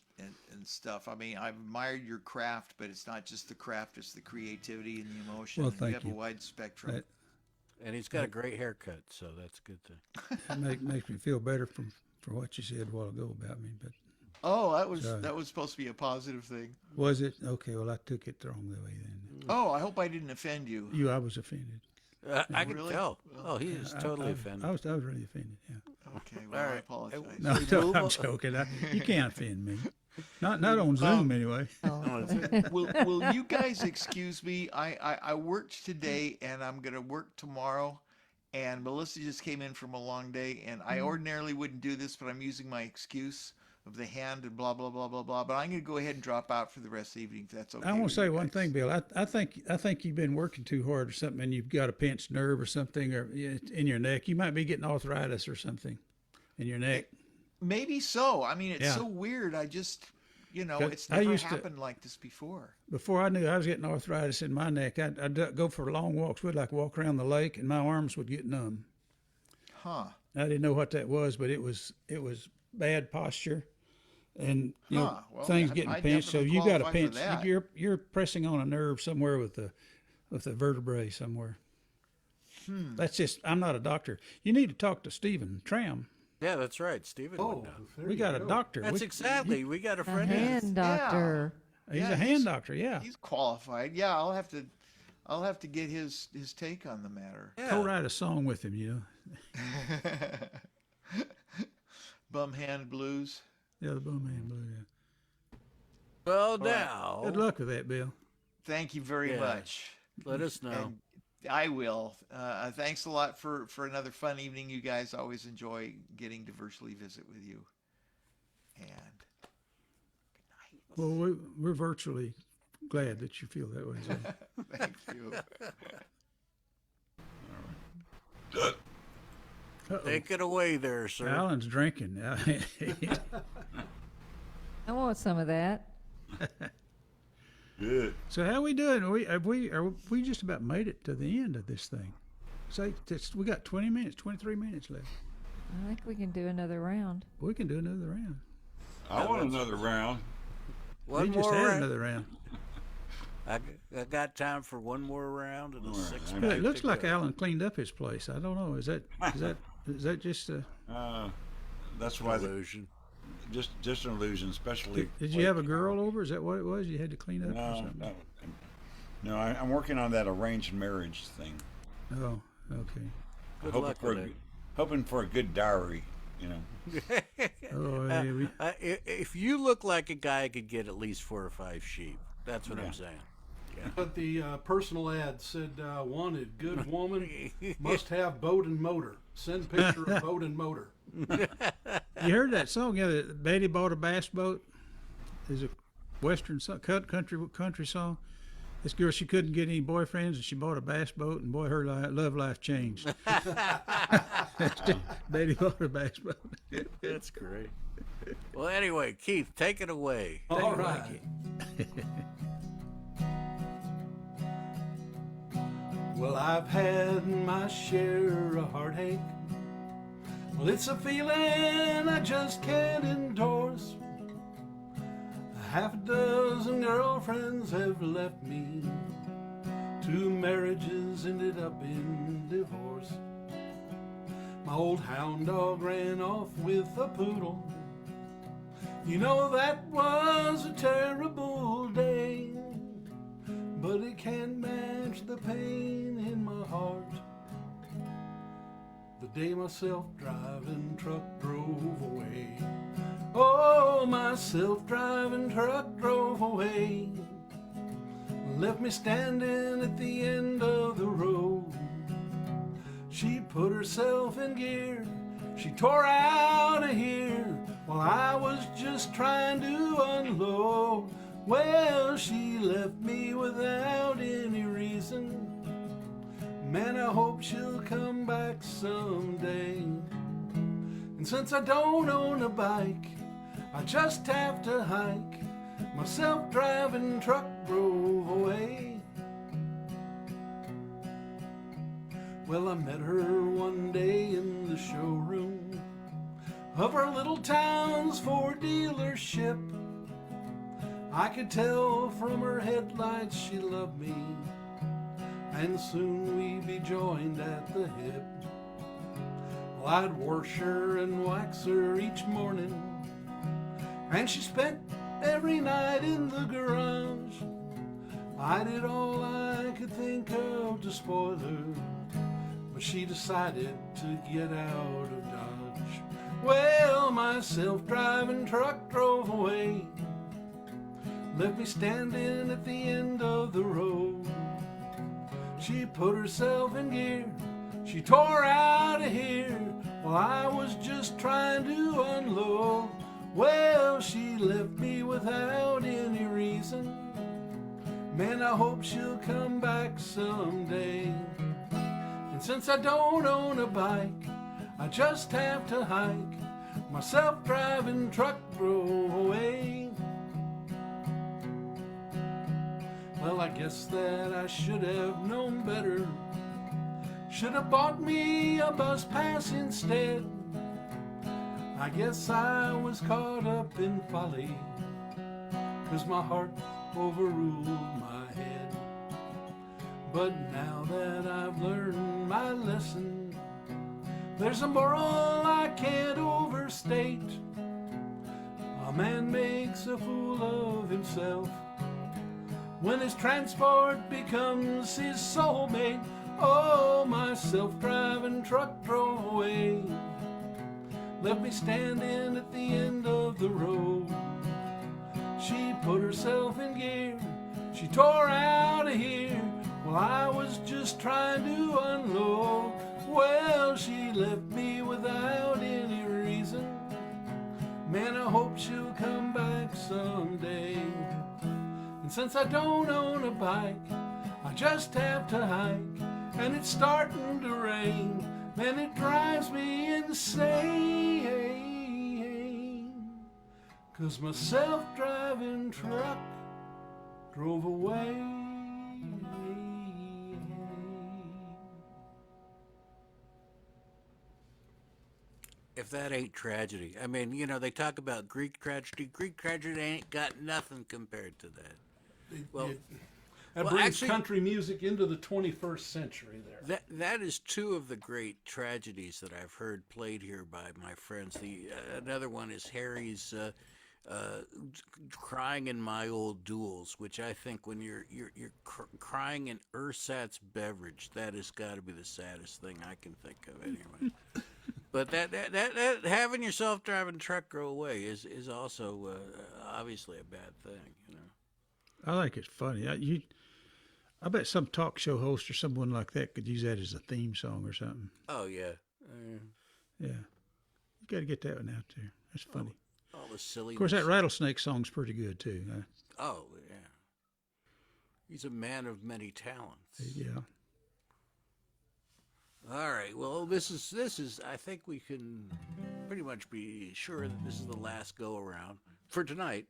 stuff. I mean, I've admired your craft, but it's not just the craft, it's the creativity and the emotion. Well, you thank have you. a wide spectrum. And he's got a great haircut, so that's a good thing. That makes me feel better for what you said a while ago about me, but Oh, that was Sorry. supposed to be a positive thing. was it? Okay, well, I took it the wrong way then. Oh, I hope I didn't offend you. I was offended. I can Really? tell. Oh, he is totally offended. I was really offended, yeah. Okay, well, All I right. apologize. No, We no, move I'm on. joking. You can't offend me. Not on Zoom, anyway. Will you guys excuse me? I worked today and I'm gonna work tomorrow. And Melissa just came in from a long day, and I ordinarily wouldn't do this, but I'm using my excuse of the hand and blah blah blah blah blah. But I'm gonna go ahead and drop out for the rest of the evening if that's okay. I want with to say you one guys. thing, Bill. I think you've been working too hard or something, and you've got a pinched nerve or something or in your neck. You might be getting arthritis or something in your neck. Maybe so. I mean, it's Yeah. so weird. I just, it's I never used to- happened like this before. Before I knew I was getting arthritis in my neck, I'd go for long walks. We'd like walk around the lake, and my arms would get numb. Huh. I didn't know what that was, but it was bad posture, and Huh. Well, things I getting pinched. So definitely you got to qualify for pinch. that. You're pressing on a nerve somewhere with the vertebrae somewhere. That's just. I'm not a doctor. You need to talk to Stephen Tram. Yeah, that's right. Steven would know. We got a doctor. That's exactly. We got a A friend. hand doctor. He's Yeah, a hand doctor. Yeah. He's qualified. Yeah, I'll have to get his take on the matter. Yeah. Co-write a song with him. Bum hand blues. Yeah, the bum hand blue. Yeah. Well, now Good luck with that, Bill. Thank you very Yeah. much. let us know. And I will. Thanks a lot for another fun evening, you guys. Always enjoy getting to virtually visit with you. And Well, we're virtually glad that you feel that way. So. thank you. Uh-oh. Take it away there, sir. Alan's drinking. I want some of that. Good. So how we doing? Are we just about made it to the end of this thing? So we got 23 minutes left. I think we can do another round. We can do another round. I want another round. One We just more had round. another round. I got time for one more round and a All right. six. But it looks like Alan cleaned up his place. I don't know. Is that just that's why illusion. just an illusion, especially. Did you have a girl over? Is that what it was? You had to clean up or No, something? no. I'm working on that arranged marriage thing. Oh, okay. Good luck with it. Hoping for a good dowry, you know. Oh, yeah, If you look like a guy could get at least 4 or 5 sheep, that's what I'm saying. But the personal ad said, wanted, good woman, must have boat and motor. Send picture of boat and motor. you heard that song? Yeah, that Betty bought a bass boat. Is a western country song. This girl, she couldn't get any boyfriends, and she bought a bass boat, and boy, her love life changed. Betty bought a bass boat. That's great. Well, anyway, Keith, take it away. All right. Well, I've had my share of heartache. Well, it's a feeling I just can't endorse. Half a dozen girlfriends have left me. 2 marriages ended up in divorce. My old hound dog ran off with a poodle. You know that was a terrible day, but it can't match the pain in my heart. The day my self-driving truck drove away. Oh, my self-driving truck drove away. Left me standing at the end of the road. She put herself in gear. She tore out of here while I was just trying to unload. Well, she left me without any reason. Man, I hope she'll come back someday. And since I don't own a bike, I just have to hike. My self-driving truck drove away. Well, I met her one day in the showroom of her little town's Ford dealership. I could tell from her headlights she loved me, and soon we'd be joined at the hip. Well, I'd wash her and wax her each morning, and she spent every night in the garage. I did all I could think of to spoil her, but she decided to get out of Dodge. Well, my self-driving truck drove away, left me standing at the end of the road. She put herself in gear. She tore out of here while I was just trying to unload. Well, she left me without any reason. Man, I hope she'll come back someday. And since I don't own a bike, I just have to hike. My self-driving truck drove away. Well, I guess that I should have known better. Should have bought me a bus pass instead. I guess I was caught up in folly, 'cause my heart overruled my head. But now that I've learned my lesson, there's a moral I can't overstate. A man makes a fool of himself when his transport becomes his soulmate. Oh, my self-driving truck drove away, left me standing at the end of the road. She put herself in gear. She tore out of here while I was just trying to unload. Well, she left me without any reason. Man, I hope she'll come back someday. And since I don't own a bike, I just have to hike. And it's starting to rain, man, it drives me insane. 'Cause my self-driving truck drove away. If that ain't tragedy. I mean, you know, they talk about Greek tragedy. Greek tragedy ain't got nothing compared to that. Well, That Well, brings actually- country music into the 21st century there. That is two of the great tragedies that I've heard played here by my friends. The another one is Harry's "Crying in My Old Duels," which I think when you're crying in Ursat's beverage, that has got to be the saddest thing I can think of anyway. But that having your self-driving truck go away is also obviously a bad thing, you know. I think it's funny. I bet some talk show host or someone like that could use that as a theme song or something. Oh yeah, Yeah, you got to get that one out there. That's funny. all the silly. Of course, that rattlesnake song's pretty good too. Oh yeah, he's a man of many talents. Yeah. All right. Well, this is. I think we can pretty much be sure that this is the last go around for tonight.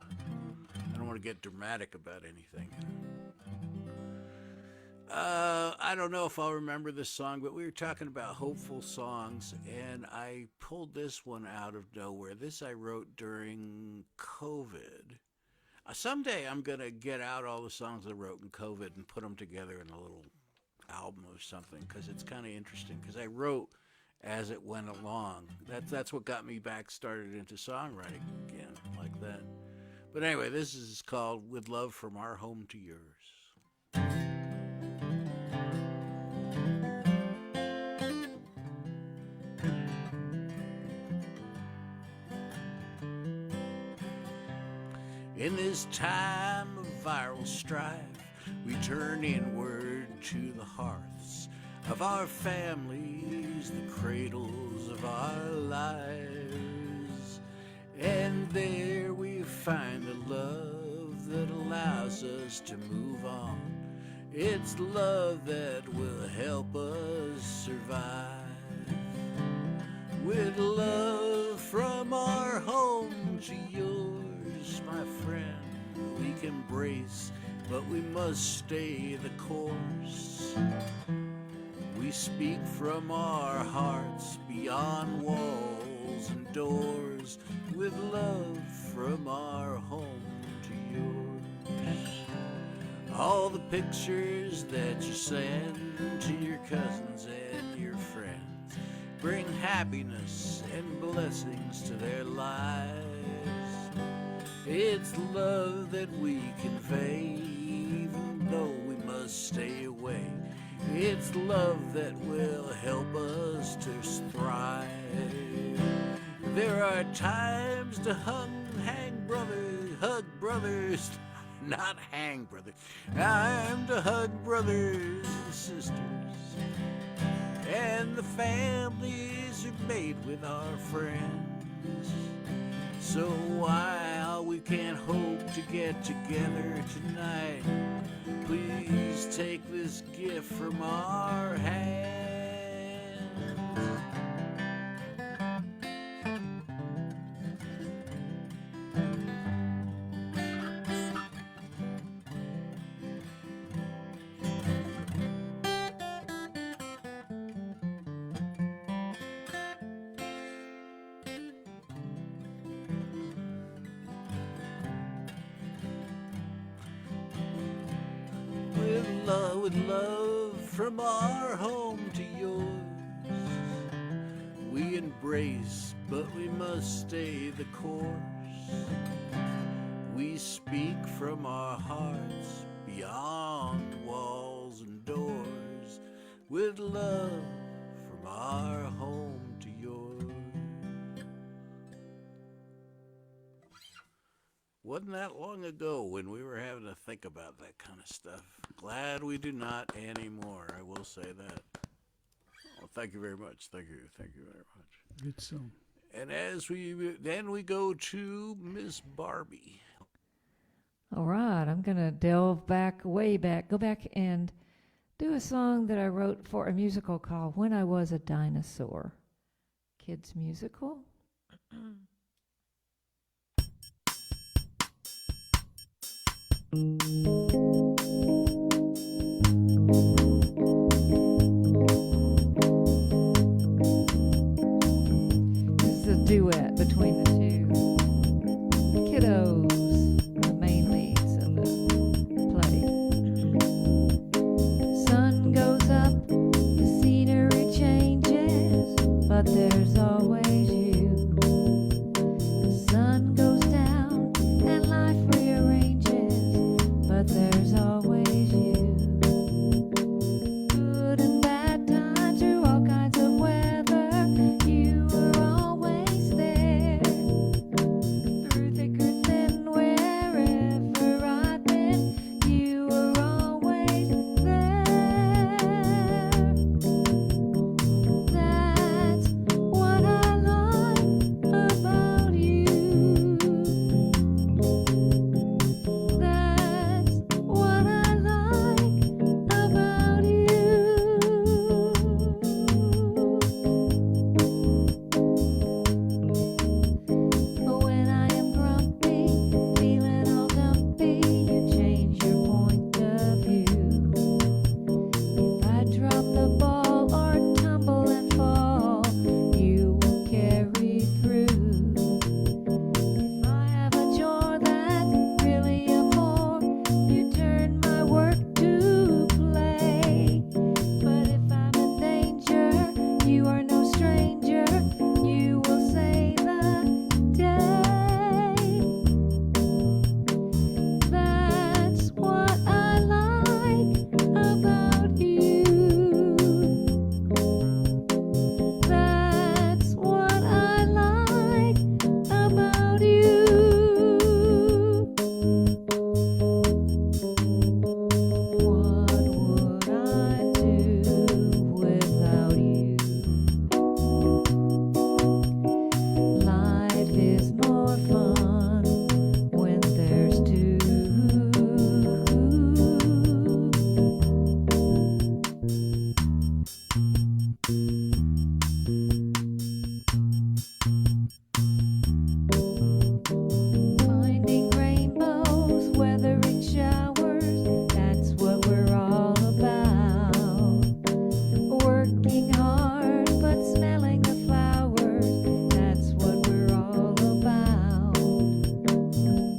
I don't want to get dramatic about anything. I don't know if I'll remember this song, but we were talking about hopeful songs, and I pulled this one out of nowhere. This I wrote during COVID. Someday I'm going to get out all the songs I wrote in COVID and put them together in a little album or something, because it's kind of interesting, because I wrote as it went along. That's what got me back started into songwriting again, like that. But anyway, this is called "With Love from Our Home to Yours." In this time of viral strife, we turn inward to the hearths of our families, the cradles of our lives. And there we find a love that allows us to move on. It's love that will help us survive. With love from our home to yours, my friend, we can brace, but we must stay the course. We speak from our hearts beyond walls and doors, with love from our home to yours. All the pictures that you send to your cousins and your friends bring happiness and blessings to their lives. It's love that we convey, even though we must stay away. It's love that will help us to thrive. There are times to hug brothers, not hang brothers. Time to hug brothers and sisters, and the families are made with our friends. So while we can't hope to get together tonight, please take this gift from our hands. With love from our home to yours, we embrace, but we must stay the course. We speak from our hearts beyond walls and doors, with love from our home to yours. Wasn't that long ago when we were having to think about that kind of stuff. Glad we do not anymore, I will say that. Well, thank you very much. Thank you very much. Good song. And then we go to Miss Barbie. All right, I'm going to delve back, way back, go back and do a song that I wrote for a musical called When I Was a Dinosaur. Kids musical. This is a duet between the two kiddos, the main leads of the play. but there's always you. The sun goes down and life rearranges, but there's always you. Good and bad times through all kinds of weather, you were always there. Through thick or thin, wherever I've been, you were always there. That's what I like about you. That's what I like about you. When I am grumpy, feeling all dumpy, you change your point of view. If I drop the ball or tumble and fall, you will carry through. If I have a chore that's really a bore, you turn my work to play. But if I'm in danger, you are no stranger, you will save the day. That's what I like about you. That's what I like about you. What would I do without you? Life is more fun when there's two. Finding rainbows, weathering showers, that's what we're all about. Working hard but smelling the flowers, that's what we're all about.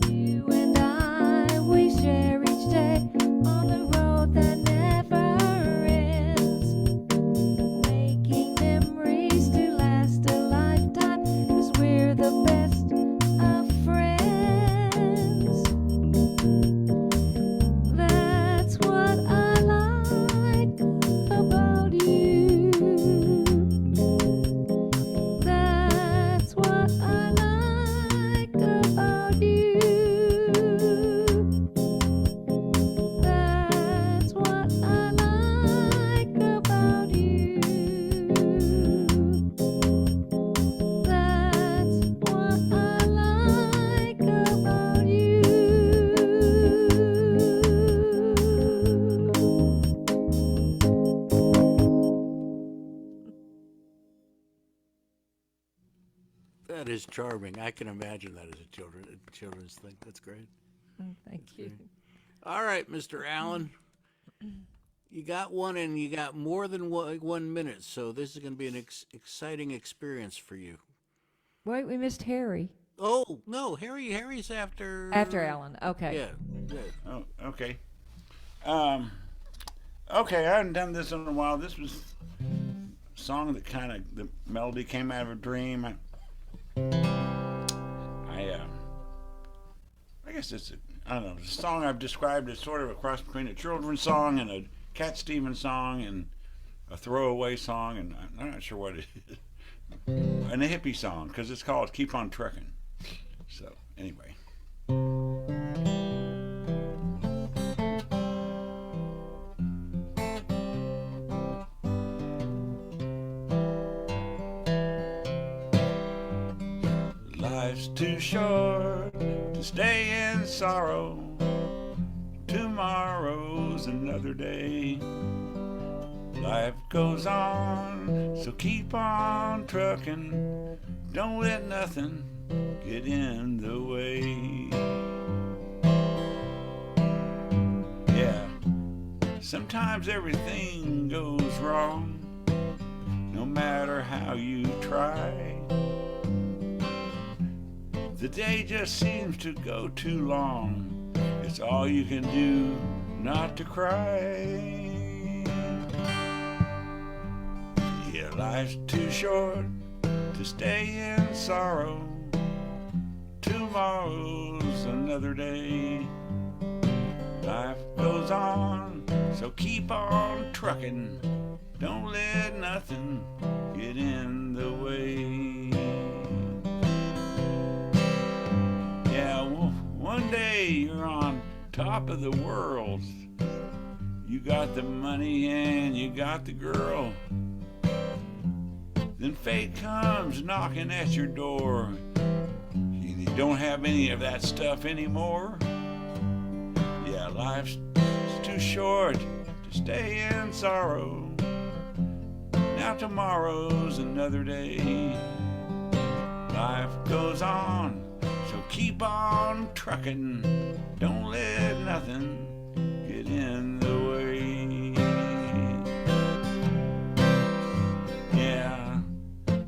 You and I, we share each day on the road that never ends, making memories to last a lifetime, 'cause we're the best of friends. That's what I like about you. That's what I like about you. That's what I like about you. That's what I like about you. That is charming. I can imagine that as a children's thing. That's great. Thank you. All right, Mr. Allen. You got one, and you got more than 1 minute, so this is going to be an exciting experience for you. Wait, we missed Harry. Oh no, Harry's after Alan. Okay. Yeah, good. Oh, okay. Okay, I haven't done this in a while. This was a song that the melody came out of a dream. I guess I don't know, it's a song I've described as sort of a cross between a children's song and a Cat Stevens song and a throwaway song, and I'm not sure what it is. And a hippie song, because it's called Keep On Truckin'. So, anyway. Life's too short to stay in sorrow. Tomorrow's another day. Life goes on, so keep on trucking. Don't let nothing get in the way. Yeah, sometimes everything goes wrong, no matter how you try. The day just seems to go too long. It's all you can do not to cry. Yeah, Life's too short to stay in sorrow. Tomorrow's another day. Life goes on, so keep on trucking. Don't let nothing get in the way. Yeah, one day you're on top of the world. You got the money and you got the girl. Then fate comes knocking at your door. You don't have any of that stuff anymore. Yeah, life's too short to stay in sorrow. Now tomorrow's another day. Life goes on, so keep on trucking. Don't let nothing get in the way. Yeah,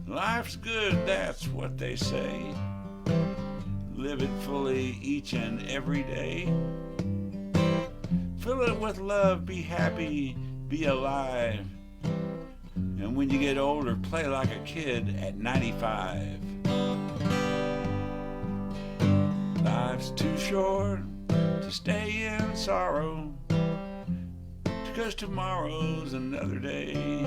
life's good, that's what they say. Live it fully each and every day. Fill it with love, be happy, be alive. And when you get older, play like a kid at 95. Life's too short to stay in sorrow, because tomorrow's another day.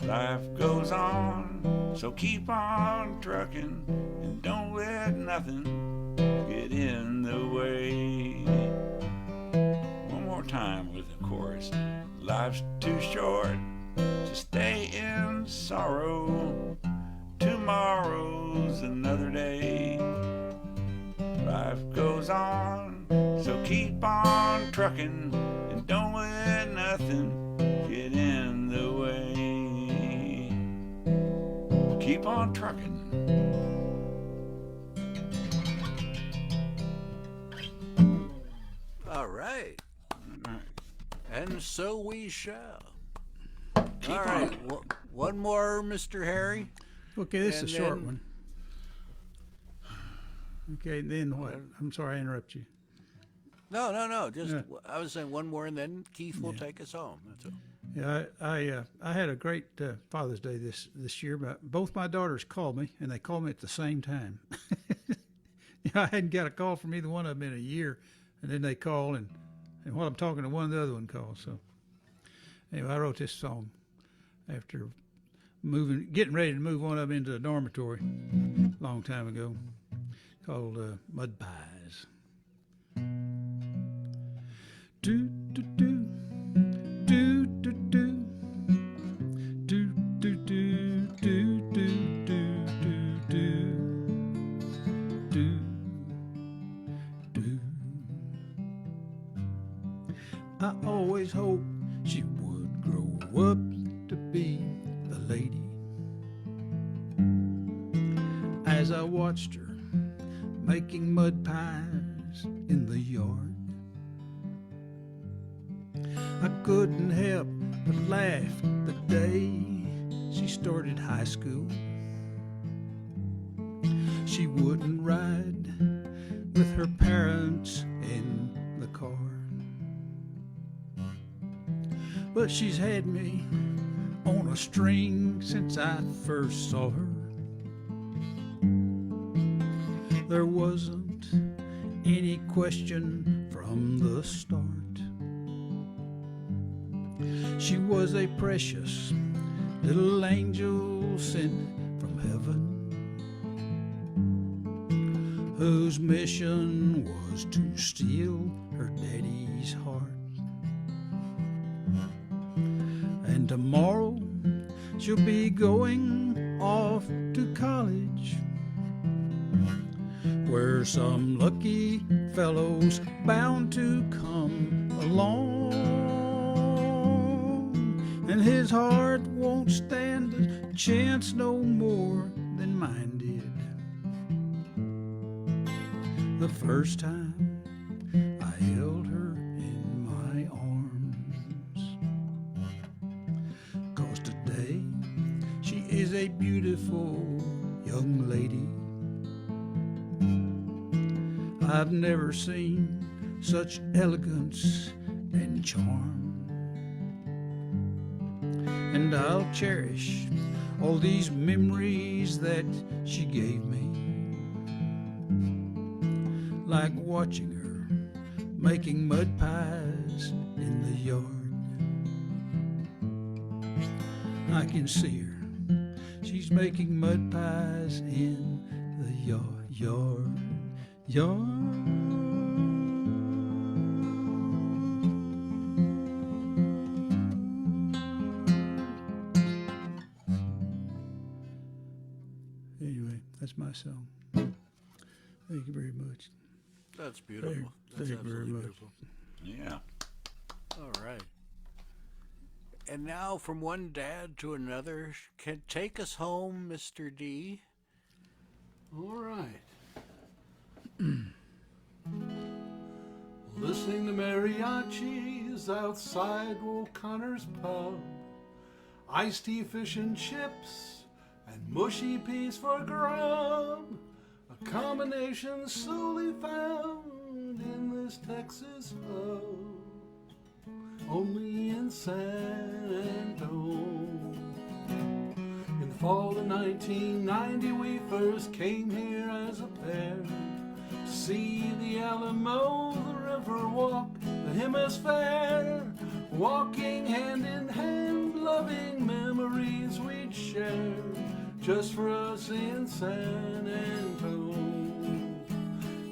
Life goes on, so keep on trucking, and don't let nothing get in the way. One more time with the chorus. Life's too short to stay in sorrow. Tomorrow's another day. Life goes on, so keep on trucking, and don't let nothing get in the way. Keep on trucking. All right. And so we shall. Keep All right. One more, Mr. Harry. Okay, this is a And short then- one. Okay, then what? I'm sorry I interrupt you. No. Just Yeah. I was saying one more, and then Keith will take us home. That's all. Yeah, I had a great Father's Day this year, but both my daughters called me, and they called me at the same time. I hadn't got a call from either one of them in a year, and then they call, and while I'm talking to one, the other one calls. So anyway, I wrote this song after getting ready to move one of them into the dormitory a long time ago, called Mud Pies. Do do do do do do do do do do do do do do. I always hoped she would grow up to be the lady. As I watched her making mud pies in the yard, I couldn't help but laugh the day she started high school. She wouldn't ride with her parents in the car, but she's had me on a string since I first saw her. There wasn't any question from the start. She was a precious little angel sent from heaven, whose mission was to steal her daddy's heart. And tomorrow she'll be going off to college, where some lucky fellow's bound to come along, and his heart won't stand a chance no more than mine did the first time I held her in my arms. 'Cause today she is a beautiful young lady. I've never seen such elegance and charm, and I'll cherish all these memories that she gave me. Like watching her making mud pies in the yard. I can see her, she's making mud pies in the yard. Anyway, that's my song. Thank you very much. That's beautiful. That's Thank you very absolutely much. beautiful. Yeah. All right. And now from one dad to another, can take us home, Mr. D. All right. Listening to mariachis outside O'Connor's pub, iced tea, fish and chips, and mushy peas for grub. A combination solely found in this Texas hub, only in San Antonio. In the fall of 1990, we first came here as a pair to see the Alamo, the River Walk, the Hemisphere, walking hand in hand, loving memories we'd share, just for us in San Antonio.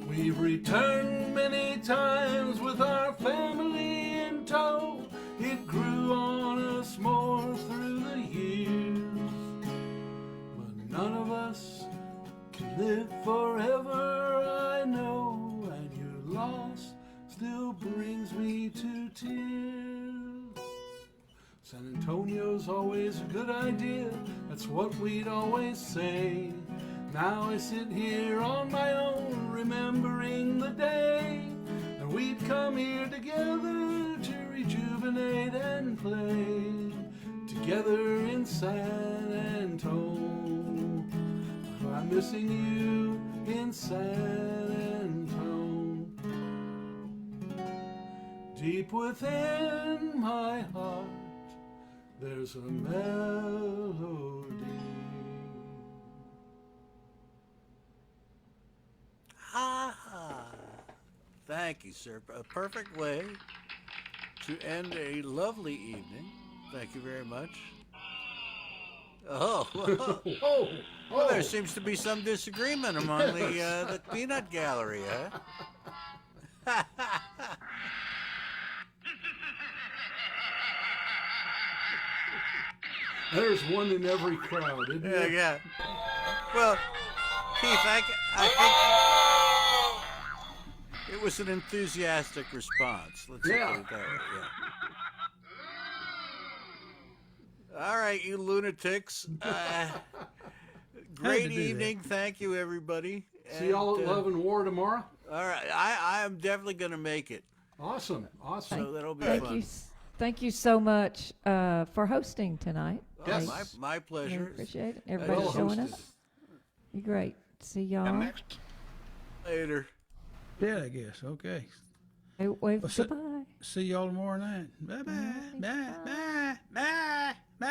We've returned many times with our family in tow. It grew on us more through the years, but none of us can live forever, I know, and your loss still brings me to tears. San Antonio's always a good idea, that's what we'd always say. Now I sit here on my own, remembering the day that we'd come here together to rejuvenate and play together in San Antonio. I'm missing you in San Antonio. Deep within my heart, there's a melody. Ah, thank you, sir. A perfect way to end a lovely evening. Thank you very much. Oh, well, there seems to be some disagreement among the peanut gallery, huh? There's one in every crowd, isn't there? Yeah. Well, Keith, I think it was an enthusiastic response. Let's put it that way. Yeah. All right, you lunatics. Great evening. Thank you, everybody. See y'all at Love and War tomorrow. All right, I am definitely going to make it. Awesome. So that'll be Thank fun. you. Thank you so much for hosting tonight. Oh, my pleasure. Really appreciate it. Everybody Well showing hosted. up. You're great. See y'all. Next. Later. Yeah, I guess. Okay. Wave Well, so- goodbye. See y'all tomorrow night. Bye bye. All right, Bye bye. bye. Bye bye.